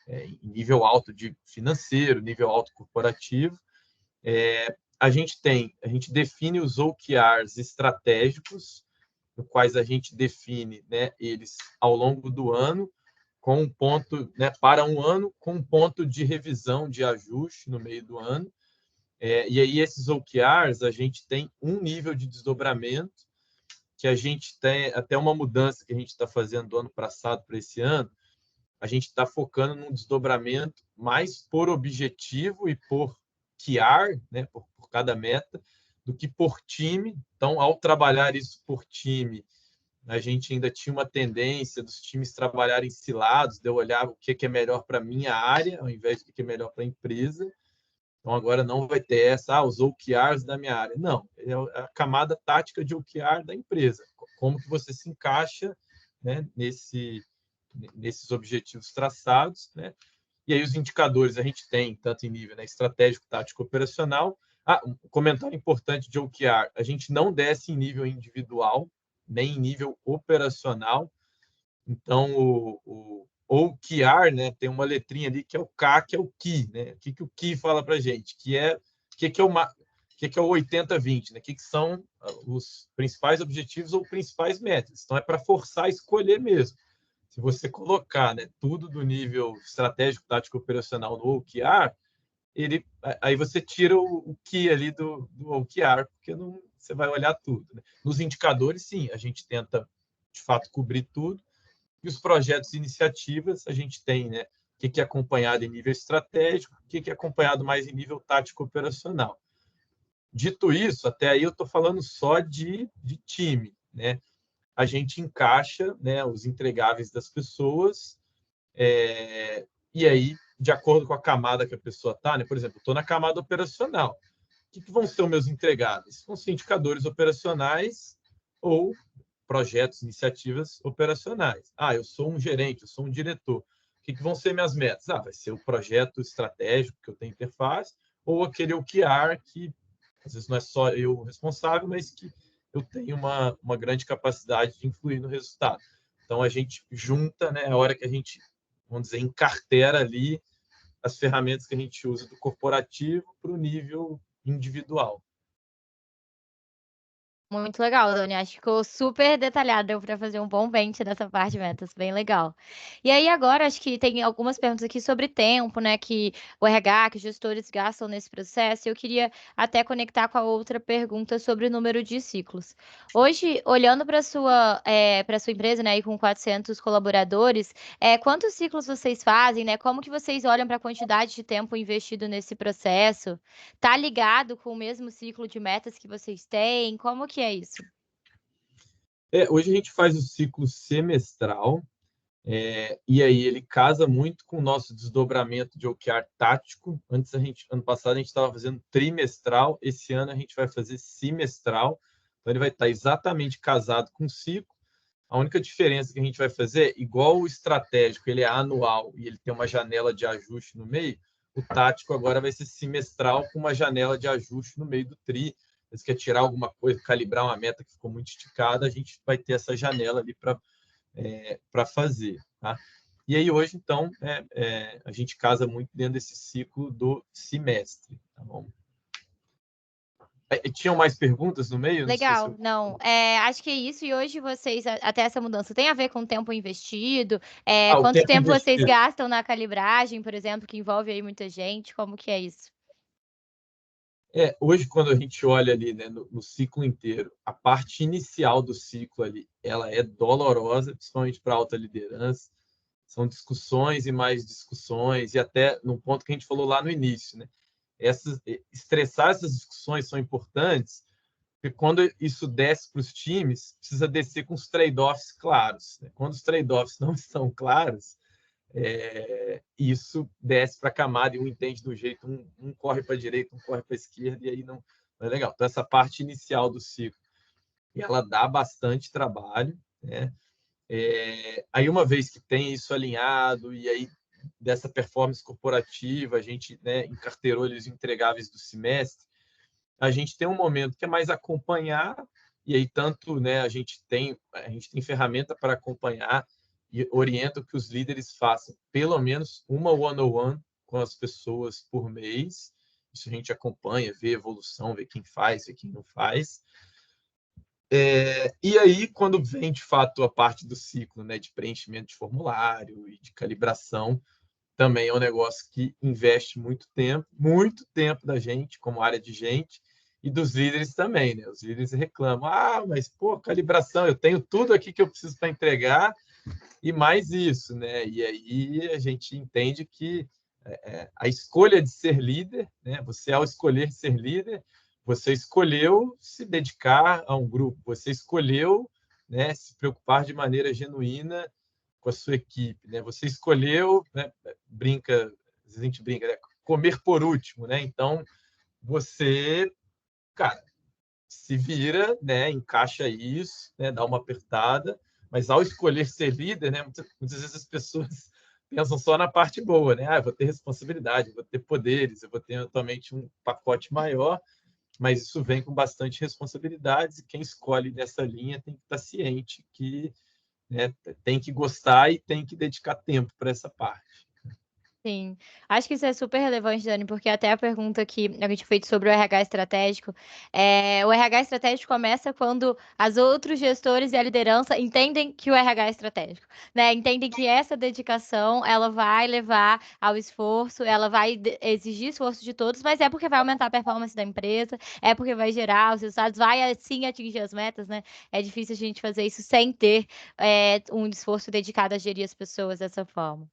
em nível alto de financeiro, nível alto corporativo. A gente define os OKRs estratégicos, no quais a gente define, né, eles ao longo do ano, com um ponto, né, para um ano, com um ponto de revisão, de ajuste no meio do ano. E aí, esses OKRs, a gente tem um nível de desdobramento, que a gente tem até uma mudança que a gente está fazendo do ano passado para esse ano. A gente está focando num desdobramento mais por objetivo e por QR, né, por cada meta, do que por time. Então, ao trabalhar isso por time, a gente ainda tinha uma tendência dos times trabalharem cilados, de eu olhar o que é melhor para a minha área, ao invés do que é melhor para a empresa. Então, agora não vai ter os OKRs da minha área. Não, é a camada tática de OKR da empresa. Como que você se encaixa, né, nesses objetivos traçados, né? E aí os indicadores a gente tem, tanto em nível, né, estratégico, tático, operacional. Um comentário importante de OKR, a gente não desce em nível individual, nem em nível operacional. Então, o OKR, né, tem uma letrinha ali que é o K, que é o Key, né? O que o Key fala para a gente? Que é o 80-20, né? Que são os principais objetivos ou principais metas. Então, é para forçar a escolher mesmo. Se você colocar, né, tudo do nível estratégico, tático, operacional no OKR, aí você tira o Key ali do OKR, porque não, você vai olhar tudo. Né? Nos indicadores, sim, a gente tenta, de fato, cobrir tudo. E os projetos e iniciativas, a gente tem, né, o que é acompanhado em nível estratégico, o que é acompanhado mais em nível tático operacional. Dito isso, até aí eu estou falando só de time, né? A gente encaixa, né, os entregáveis das pessoas, e aí, de acordo com a camada que a pessoa está, né? Por exemplo, estou na camada operacional. O que vão ser os meus entregáveis? Vão ser indicadores operacionais ou projetos, iniciativas operacionais. Eu sou um gerente, eu sou um diretor. O que vão ser minhas metas? Vai ser o projeto estratégico que eu tenho interface, ou aquele OKR que às vezes não é só eu responsável, mas que eu tenho uma grande capacidade de influir no resultado. Então, a gente junta, né, a hora que a gente, vamos dizer, encartera ali as ferramentas que a gente usa do corporativo para o nível individual. Muito legal, Dani. Acho que ficou super detalhado, deu para fazer um bom bench nessa parte de metas, bem legal. E aí agora acho que tem algumas perguntas aqui sobre tempo, né, que o RH, que os gestores gastam nesse processo, e eu queria até conectar com a outra pergunta sobre o número de ciclos. Hoje, olhando para sua empresa, né, e com 400 colaboradores, quantos ciclos vocês fazem, né? Como que vocês olham para a quantidade de tempo investido nesse processo? Tá ligado com o mesmo ciclo de metas que vocês têm? Como que é isso? Hoje a gente faz o ciclo semestral, e aí ele casa muito com o nosso desdobramento de OKR tático. Ano passado a gente estava fazendo trimestral, esse ano a gente vai fazer semestral. Então ele vai estar exatamente casado com o ciclo. A única diferença que a gente vai fazer, igual o estratégico, ele é anual e ele tem uma janela de ajuste no meio, o tático agora vai ser semestral com uma janela de ajuste no meio do tri. Se quer tirar alguma coisa, calibrar uma meta que ficou muito esticada, a gente vai ter essa janela ali para fazer. Tá? E aí hoje, então, a gente casa muito dentro desse ciclo do semestre. Tá bom? Tinham mais perguntas no meio? Não sei se Legal, eu... não, acho que é isso. E hoje vocês, até essa mudança, tem a ver com o tempo investido? O Quanto tempo tempo vocês investido. gastam na calibragem, por exemplo, que envolve aí muita gente? Como que é isso? Hoje, quando a gente olha ali, né, no ciclo inteiro, a parte inicial do ciclo ali, ela é dolorosa, principalmente para alta liderança. São discussões e mais discussões, e até no ponto que a gente falou lá no início, né? Estressar essas discussões são importantes, porque quando isso desce para os times, precisa descer com os trade-offs claros, né? Quando os trade-offs não estão claros, isso desce para a camada e um entende do jeito, um corre para a direita, um corre para a esquerda, e aí não é legal. Então, essa parte inicial do ciclo, ela dá bastante trabalho, né? Aí, uma vez que tem isso alinhado, e aí dessa performance corporativa, a gente, né, encarteirou os entregáveis do semestre, a gente tem um momento que é mais acompanhar, e aí tanto, né, a gente tem ferramenta para acompanhar e orienta que os líderes façam pelo menos uma one-on-one com as pessoas por mês. Isso a gente acompanha, vê evolução, vê quem faz, vê quem não faz. E aí, quando vem de fato a parte do ciclo, né, de preenchimento de formulário e de calibração, também é um negócio que investe muito tempo da gente, como área de gente, e dos líderes também, né? Os líderes reclamam: mas pô, calibração, eu tenho tudo aqui que eu preciso para entregar e mais isso, né? E aí a gente entende que a escolha de ser líder, né? Você, ao escolher ser líder, você escolheu se dedicar a um grupo, você escolheu, né, se preocupar de maneira genuína com a sua equipe, né? Você escolheu, né, a gente brinca, né, comer por último, né? Então você, cara, se vira, né, encaixa isso, né, dá uma apertada, mas ao escolher ser líder, né, muitas vezes as pessoas pensam só na parte boa, né? Eu vou ter responsabilidade, eu vou ter poderes, eu vou ter atualmente um pacote maior, mas isso vem com bastante responsabilidades, e quem escolhe dessa linha tem que estar ciente que, né, tem que gostar e tem que dedicar tempo para essa parte. Sim, acho que isso é super relevante, Dani, porque até a pergunta que a gente fez sobre o RH estratégico, o RH estratégico começa quando os outros gestores e a liderança entendem que o RH é estratégico, né? Entendem que essa dedicação, ela vai levar ao esforço, ela vai exigir esforço de todos, mas é porque vai aumentar a performance da empresa, é porque vai gerar os resultados, vai assim atingir as metas, né? É difícil a gente fazer isso sem ter um esforço dedicado a gerir as pessoas dessa forma.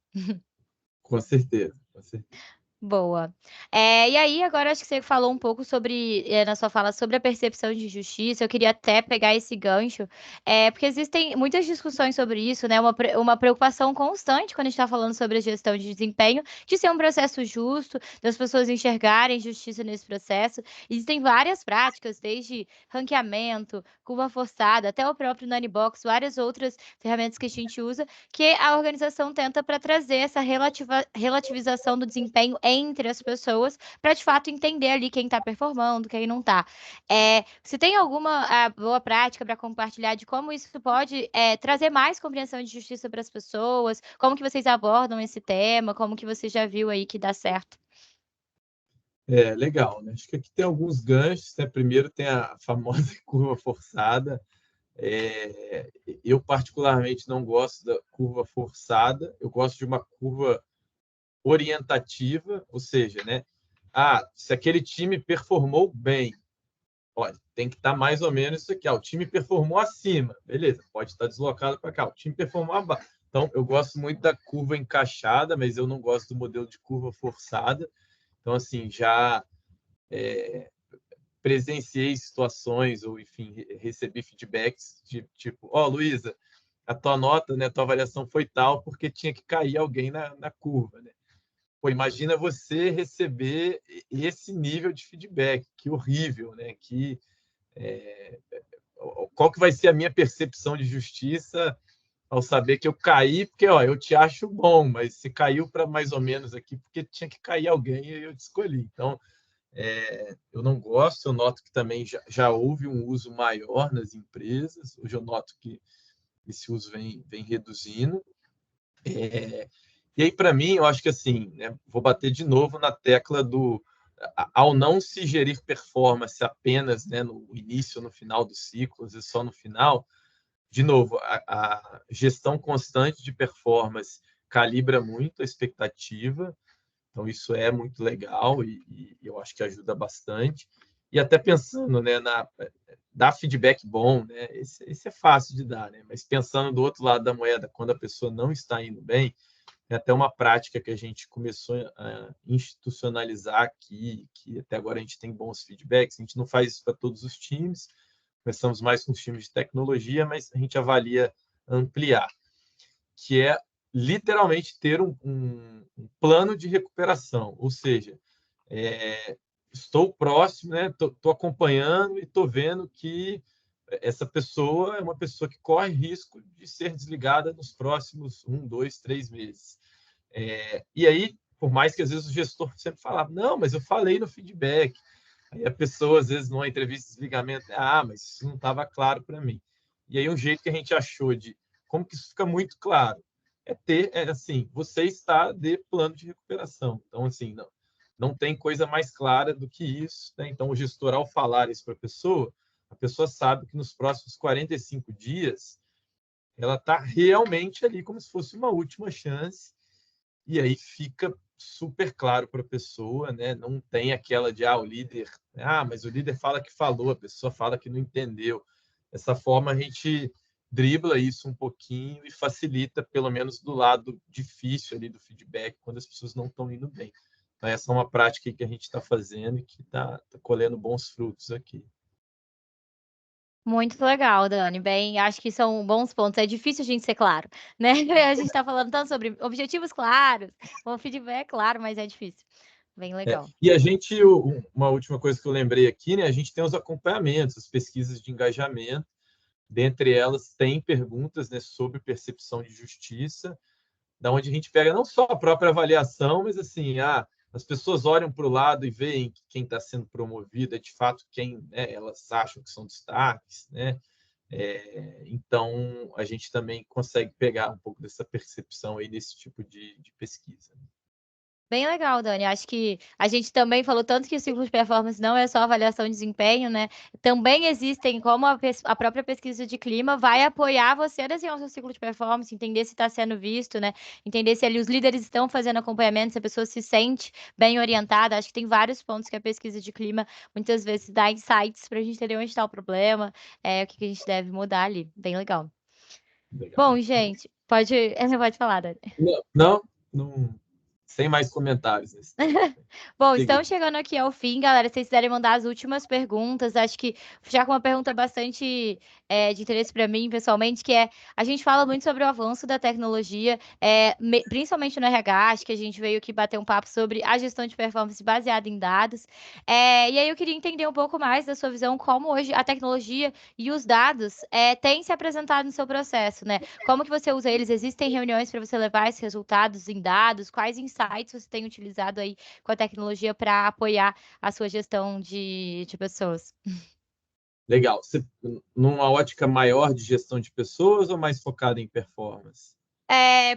Com certeza, com certeza. Boa. E aí, agora acho que você falou um pouco sobre, na sua fala, sobre a percepção de justiça. Eu queria até pegar esse gancho, porque existem muitas discussões sobre isso, né? Uma preocupação constante quando a gente está falando sobre a gestão de desempenho, de ser um processo justo, das pessoas enxergarem justiça nesse processo. Existem várias práticas, desde ranqueamento, curva forçada, até o próprio Nanny Box, várias outras ferramentas que a gente usa, que a organização tenta para trazer essa relativização do desempenho entre as pessoas, para de fato entender ali quem está performando, quem não está. Você tem alguma boa prática para compartilhar de como isso pode trazer mais compreensão de justiça para as pessoas? Como que vocês abordam esse tema? Como que você já viu aí que dá certo? Legal, né? Acho que aqui tem alguns ganchos, né? Primeiro tem a famosa curva forçada. Eu particularmente não gosto da curva forçada, eu gosto de uma curva orientativa, ou seja, né? Se aquele time performou bem, olha, tem que estar mais ou menos isso aqui. O time performou acima, beleza, pode estar deslocado para cá. O time performou abaixo. Então, eu gosto muito da curva encaixada, mas eu não gosto do modelo de curva forçada. Então, assim, já presenciei situações, ou enfim, recebi feedbacks de tipo, Luísa, a tua nota, né, a tua avaliação foi tal porque tinha que cair alguém na curva, né? Pô, imagina você receber esse nível de feedback, que horrível, né? Qual que vai ser a minha percepção de justiça ao saber que eu caí, porque eu te acho bom, mas se caiu para mais ou menos aqui, porque tinha que cair alguém e eu te escolhi. Então, eu não gosto, eu noto que também já houve um uso maior nas empresas, hoje eu noto que esse uso vem reduzindo. E aí, para mim, eu acho que assim, né, vou bater de novo na tecla do ao não se gerir performance apenas, né, no início ou no final do ciclo, às vezes só no final, de novo, a gestão constante de performance calibra muito a expectativa, então isso é muito legal e eu acho que ajuda bastante. E até pensando, né, dar feedback bom, né, esse é fácil de dar, né, mas pensando do outro lado da moeda, quando a pessoa não está indo bem, é até uma prática que a gente começou a institucionalizar aqui, que até agora a gente tem bons feedbacks. A gente não faz isso para todos os times, começamos mais com os times de tecnologia, mas a gente avalia ampliar, que é literalmente ter um plano de recuperação, ou seja, estou próximo, né? Estou acompanhando e estou vendo que essa pessoa é uma pessoa que corre risco de ser desligada nos próximos 1, 2, 3 meses. E aí, por mais que às vezes o gestor sempre falava, não, mas eu falei no feedback. Aí a pessoa, às vezes, numa entrevista de desligamento, mas isso não estava claro para mim. E aí, um jeito que a gente achou de como que isso fica muito claro assim, você está de plano de recuperação. Então, assim, não tem coisa mais clara do que isso, né? Então, o gestor, ao falar isso para a pessoa sabe que nos próximos 45 dias ela está realmente ali como se fosse uma última chance, e aí fica super claro para a pessoa, né? Não tem aquela de o líder, mas o líder fala que falou, a pessoa fala que não entendeu. Dessa forma, a gente dribla isso um pouquinho e facilita, pelo menos do lado difícil ali do feedback, quando as pessoas não estão indo bem. Então, essa é uma prática que a gente está fazendo e que está colhendo bons frutos aqui. Muito legal, Dani. Bem, acho que são bons pontos. É difícil a gente ser claro, né? A gente está falando tanto sobre objetivos claros, o feedback claro, mas é difícil. Bem legal. E a gente, uma última coisa que eu lembrei aqui, né? A gente tem os acompanhamentos, as pesquisas de engajamento. Dentre elas, tem perguntas, né, sobre percepção de justiça, da onde a gente pega não só a própria avaliação, mas assim, as pessoas olham para o lado e veem que quem está sendo promovido é de fato quem, né, elas acham que são destaques, né? Então, a gente também consegue pegar um pouco dessa percepção aí desse tipo de pesquisa. Bem legal, Dani. Acho que a gente também falou tanto que o ciclo de performance não é só avaliação de desempenho, né? Também existem, como a própria pesquisa de clima vai apoiar você a desenhar o seu ciclo de performance, entender se está sendo visto, né? Entender se ali os líderes estão fazendo acompanhamento, se a pessoa se sente bem orientada. Acho que tem vários pontos que a pesquisa de clima muitas vezes dá insights para a gente entender onde está o problema, o que a gente deve mudar ali. Bem legal. Legal. Bom, gente, pode falar, Dani. Não, sem mais comentários. Bom, Seguir. estamos chegando aqui ao fim, galera. Se vocês quiserem mandar as últimas perguntas, acho que já com uma pergunta bastante de interesse para mim, pessoalmente, que é: a gente fala muito sobre o avanço da tecnologia, principalmente no RH, acho que a gente veio aqui bater um papo sobre a gestão de performance baseada em dados. E aí eu queria entender um pouco mais da sua visão, como hoje a tecnologia e os dados têm se apresentado no seu processo, né? Como que você usa eles? Existem reuniões para você levar esses resultados em dados? Quais insights você tem utilizado aí com a tecnologia para apoiar a sua gestão de pessoas? Legal. Você, numa ótica maior de gestão de pessoas ou mais focada em performance?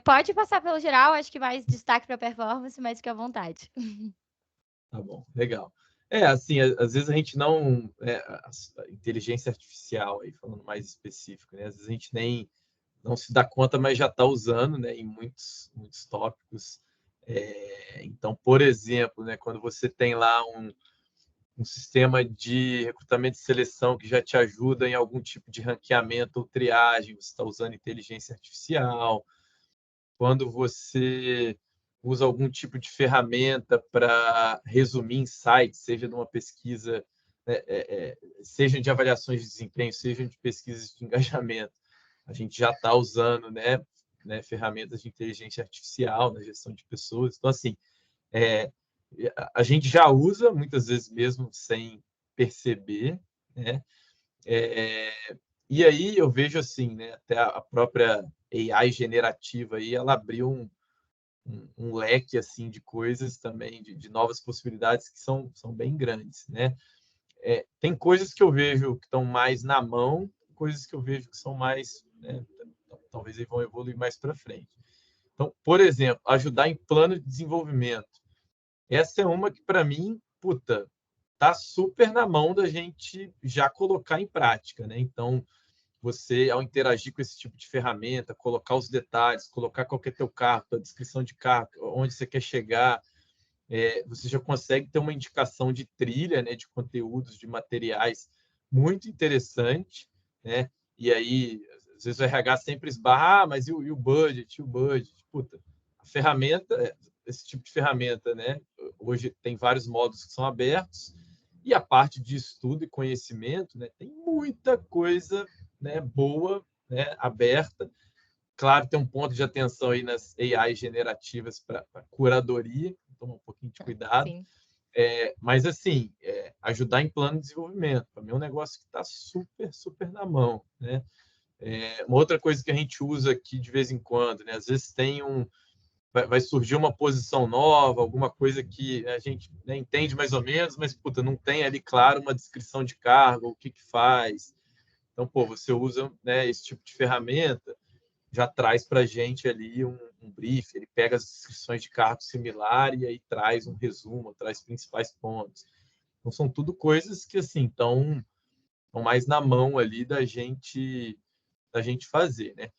Pode passar pelo geral, acho que mais destaque para performance, mas fique à vontade. Tá bom, legal. Assim, às vezes a gente não... a inteligência artificial, aí, falando mais específico, né? Às vezes a gente nem não se dá conta, mas já está usando, né, em muitos tópicos. Então, por exemplo, né, quando você tem lá um sistema de recrutamento e seleção que já te ajuda em algum tipo de ranqueamento ou triagem, você está usando inteligência artificial. Quando você usa algum tipo de ferramenta para resumir insights, seja de uma pesquisa, seja de avaliações de desempenho, seja de pesquisas de engajamento, a gente já está usando, ferramentas de inteligência artificial na gestão de pessoas. Então, assim, a gente já usa, muitas vezes mesmo sem perceber, né? É, e aí eu vejo assim, né, até a própria AI generativa aí, ela abriu um leque assim de coisas também, de novas possibilidades que são bem grandes, né? Tem coisas que eu vejo que estão mais na mão, coisas que eu vejo que são mais, né, talvez eles vão evoluir mais para frente. Então, por exemplo, ajudar em plano de desenvolvimento. Essa é uma que, para mim, puta, tá super na mão da gente já colocar em prática, né? Então, você, ao interagir com esse tipo de ferramenta, colocar os detalhes, colocar qual que é teu carro, a descrição de carro, onde você quer chegar, você já consegue ter uma indicação de trilha, né, de conteúdos, de materiais muito interessante, né? E aí, às vezes o RH sempre esbarra, mas e o budget? E o budget? Puta, a ferramenta, esse tipo de ferramenta, né? Hoje tem vários módulos que são abertos, e a parte de estudo e conhecimento, né, tem muita coisa, né, boa, né, aberta. Claro, tem um ponto de atenção aí nas AI generativas para curadoria, tomar um pouquinho de cuidado. Sim. Mas, assim, ajudar em plano de desenvolvimento, para mim é um negócio que está super, super na mão, né? Uma outra coisa que a gente usa aqui de vez em quando, né? Às vezes vai surgir uma posição nova, alguma coisa que a gente, né, entende mais ou menos, mas puta, não tem ali, claro, uma descrição de cargo, o que faz. Então, pô, você usa, né, esse tipo de ferramenta, já traz para a gente ali um brief, ele pega as descrições de cargo similar e aí traz um resumo, traz principais pontos. Então, são tudo coisas que, assim, estão mais na mão ali da gente fazer, né? O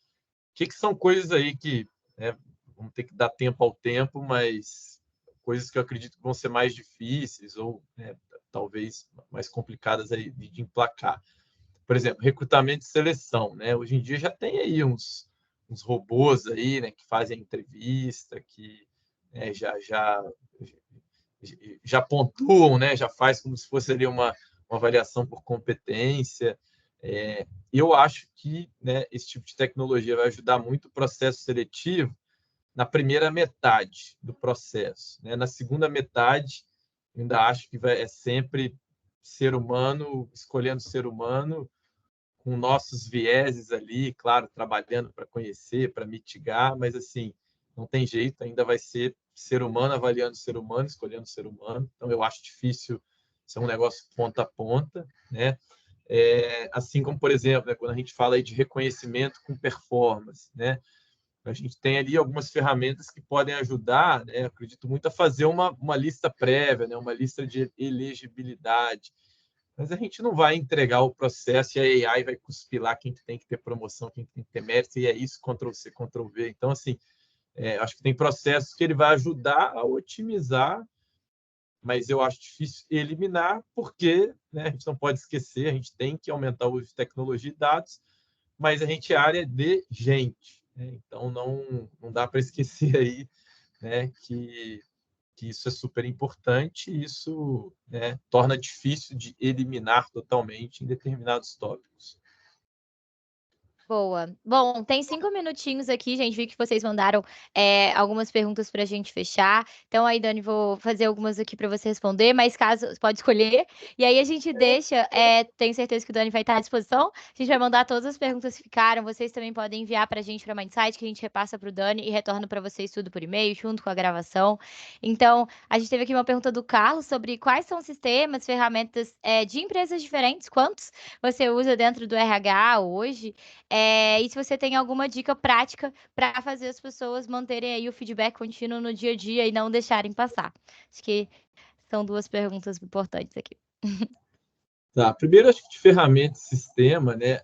que são coisas aí que, né, vamos ter que dar tempo ao tempo, mas coisas que eu acredito que vão ser mais difíceis ou, né, talvez mais complicadas aí de emplacar. Por exemplo, recrutamento e seleção, né? Hoje em dia já tem aí uns robôs aí, né, que fazem entrevista, que, né, já pontuam, né, já faz como se fosse ali uma avaliação por competência. Eu acho que, né, esse tipo de tecnologia vai ajudar muito o processo seletivo na primeira metade do processo, né? Na segunda metade, eu ainda acho que é sempre ser humano escolhendo ser humano, com nossos vieses ali, claro, trabalhando para conhecer, para mitigar, mas assim, não tem jeito, ainda vai ser humano avaliando ser humano, escolhendo ser humano. Então, eu acho difícil ser um negócio ponta a ponta, né? Assim como, por exemplo, né, quando a gente fala aí de reconhecimento com performance, né? A gente tem ali algumas ferramentas que podem ajudar, né? Acredito muito, a fazer uma lista prévia, né? Uma lista de elegibilidade, mas a gente não vai entregar o processo e a AI vai cuspir lá quem tem que ter promoção, quem tem que ter mérito, e é isso, Ctrl+C, Ctrl+V. Então, assim, acho que tem processos que ele vai ajudar a otimizar, mas eu acho difícil eliminar, porque, né, a gente não pode esquecer, a gente tem que aumentar o uso de tecnologia e dados, mas a gente é área de gente, né? Então não dá para esquecer aí, né, que isso é super importante e isso, né, torna difícil de eliminar totalmente em determinados tópicos. Boa. Bom, tem 5 minutinhos aqui, gente. Vi que vocês mandaram algumas perguntas para a gente fechar. Então, aí, Dani, vou fazer algumas aqui para você responder, mas caso pode escolher. E aí a gente deixa. Tenho certeza que o Dani vai estar à disposição. A gente vai mandar todas as perguntas que ficaram. Vocês também podem enviar para a gente para Mindsight, que a gente repassa para o Dani e retorna para vocês tudo por e-mail, junto com a gravação. Então, a gente teve aqui uma pergunta do Carlos sobre quais são sistemas, ferramentas de empresas diferentes, quantos você usa dentro do RH hoje. E se você tem alguma dica prática para fazer as pessoas manterem aí o feedback contínuo no dia a dia e não deixarem passar. Acho que São 2 perguntas importantes aqui. Tá, primeiro, acho que de ferramenta e sistema, né?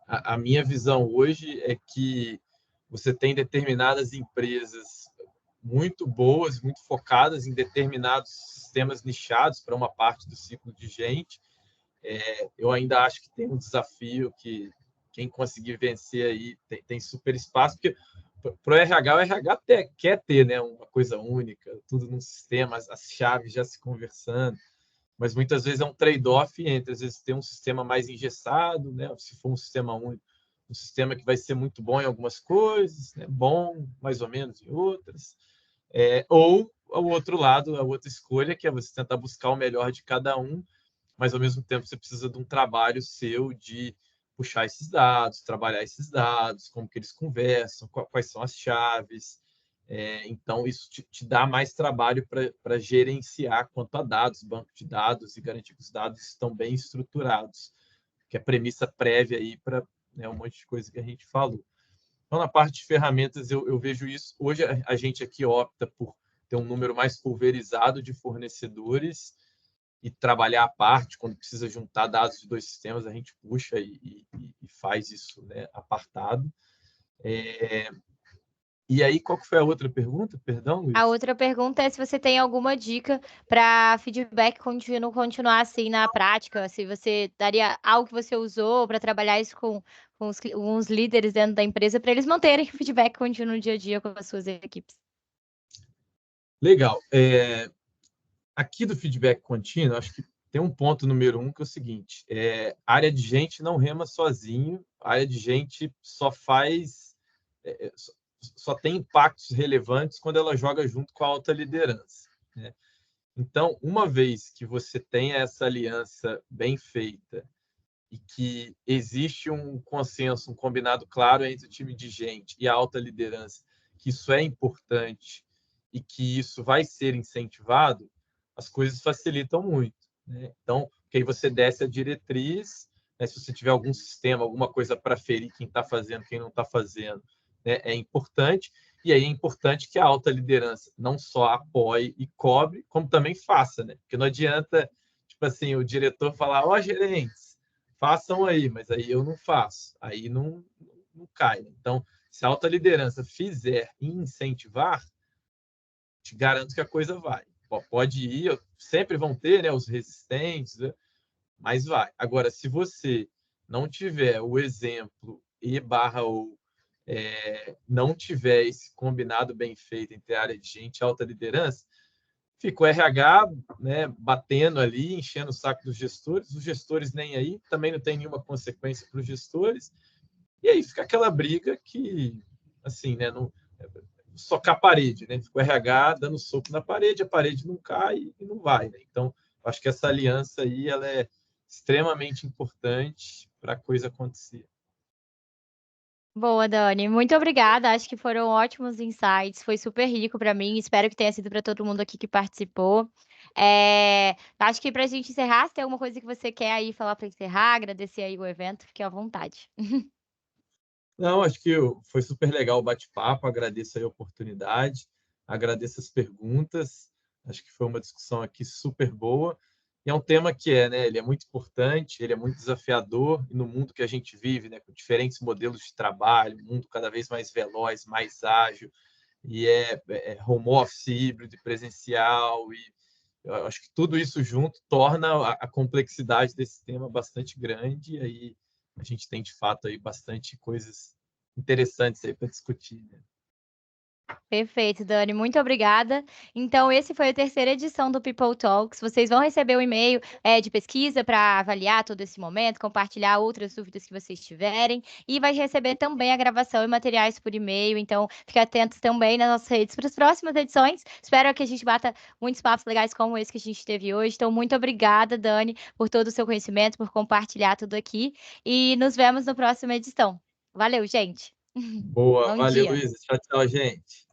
A minha visão hoje é que você tem determinadas empresas muito boas, muito focadas em determinados sistemas nichados para uma parte do ciclo de gente. Eu ainda acho que tem um desafio que quem conseguir vencer aí tem super espaço, porque para o RH até quer ter, né, uma coisa única, tudo num sistema, as chaves já se conversando, mas muitas vezes é um trade-off entre, às vezes, ter um sistema mais engessado, né, se for um sistema único, um sistema que vai ser muito bom em algumas coisas, né, bom mais ou menos em outras, ou o outro lado, a outra escolha, que é você tentar buscar o melhor de cada um, mas ao mesmo tempo você precisa de um trabalho seu de puxar esses dados, trabalhar esses dados, como que eles conversam, quais são as chaves. Então, isso te dá mais trabalho para gerenciar quanto a dados, banco de dados, e garantir que os dados estão bem estruturados, que é a premissa prévia aí para, né, um monte de coisa que a gente falou. Então, na parte de ferramentas, eu vejo isso. Hoje, a gente aqui opta por ter um número mais pulverizado de fornecedores e trabalhar à parte. Quando precisa juntar dados de 2 sistemas, a gente puxa e faz isso, né, apartado. E aí, qual que foi a outra pergunta? Perdão, Luiz? A outra pergunta é se você tem alguma dica para feedback continuar assim na prática, se você daria algo que você usou para trabalhar isso com os líderes dentro da empresa, para eles manterem o feedback contínuo no dia a dia com as suas equipes. Legal. Aqui do feedback contínuo, acho que tem um ponto número 1, que é o seguinte: a área de gente não rema sozinho, a área de gente só faz, só tem impactos relevantes quando ela joga junto com a alta liderança, né? Então, uma vez que você tem essa aliança bem feita e que existe um consenso, um combinado claro entre o time de gente e a alta liderança, que isso é importante e que isso vai ser incentivado, as coisas facilitam muito, né? Então, que aí você desce a diretriz, né? Se você tiver algum sistema, alguma coisa para ferir quem está fazendo, quem não está fazendo, né? É importante. E aí é importante que a alta liderança não só apoie e cobre, como também faça, né? Porque não adianta, tipo assim, o diretor falar: ó, gerentes, façam aí, mas aí eu não faço, aí não cai, né? Então, se a alta liderança fizer e incentivar, te garanto que a coisa vai. Pode ir, sempre vão ter, né, os resistentes, né, mas vai. Agora, se você não tiver o exemplo ou não tiver esse combinado bem feito entre a área de gente e alta liderança, fica o RH, né, batendo ali, enchendo o saco dos gestores, os gestores nem aí, também não tem nenhuma consequência para os gestores, e aí fica aquela briga que, assim, né, não, socar a parede, né? Fica o RH dando soco na parede, a parede não cai e não vai, né? Então, acho que essa aliança aí ela é extremamente importante para a coisa acontecer. Boa, Dani. Muito obrigada. Acho que foram ótimos insights. Foi super rico para mim. Espero que tenha sido para todo mundo aqui que participou. Acho que para a gente encerrar, se tem alguma coisa que você quer aí falar para encerrar, agradecer aí o evento, fique à vontade. Não, acho que foi super legal o bate-papo, agradeço aí a oportunidade, agradeço as perguntas, acho que foi uma discussão aqui super boa, e é um tema que né, ele é muito importante, ele é muito desafiador, e no mundo que a gente vive, né, com diferentes modelos de trabalho, um mundo cada vez mais veloz, mais ágil, e home office, híbrido, presencial, e eu acho que tudo isso junto torna a complexidade desse tema bastante grande, e aí a gente tem, de fato, aí bastante coisas interessantes aí para discutir, né? Perfeito, Dani, muito obrigada. Então, esse foi a terceira edição do People Talks. Vocês vão receber o e-mail de pesquisa para avaliar todo esse momento, compartilhar outras dúvidas que vocês tiverem, e vai receber também a gravação e materiais por e-mail. Então, fique atentos também nas nossas redes para as próximas edições. Espero que a gente bata muitos papos legais como esse que a gente teve hoje. Então, muito obrigada, Dani, por todo o seu conhecimento, por compartilhar tudo aqui. E nos vemos na próxima edição. Valeu, gente. Boa, Bom valeu, dia. Luísa. Tchau, tchau, gente.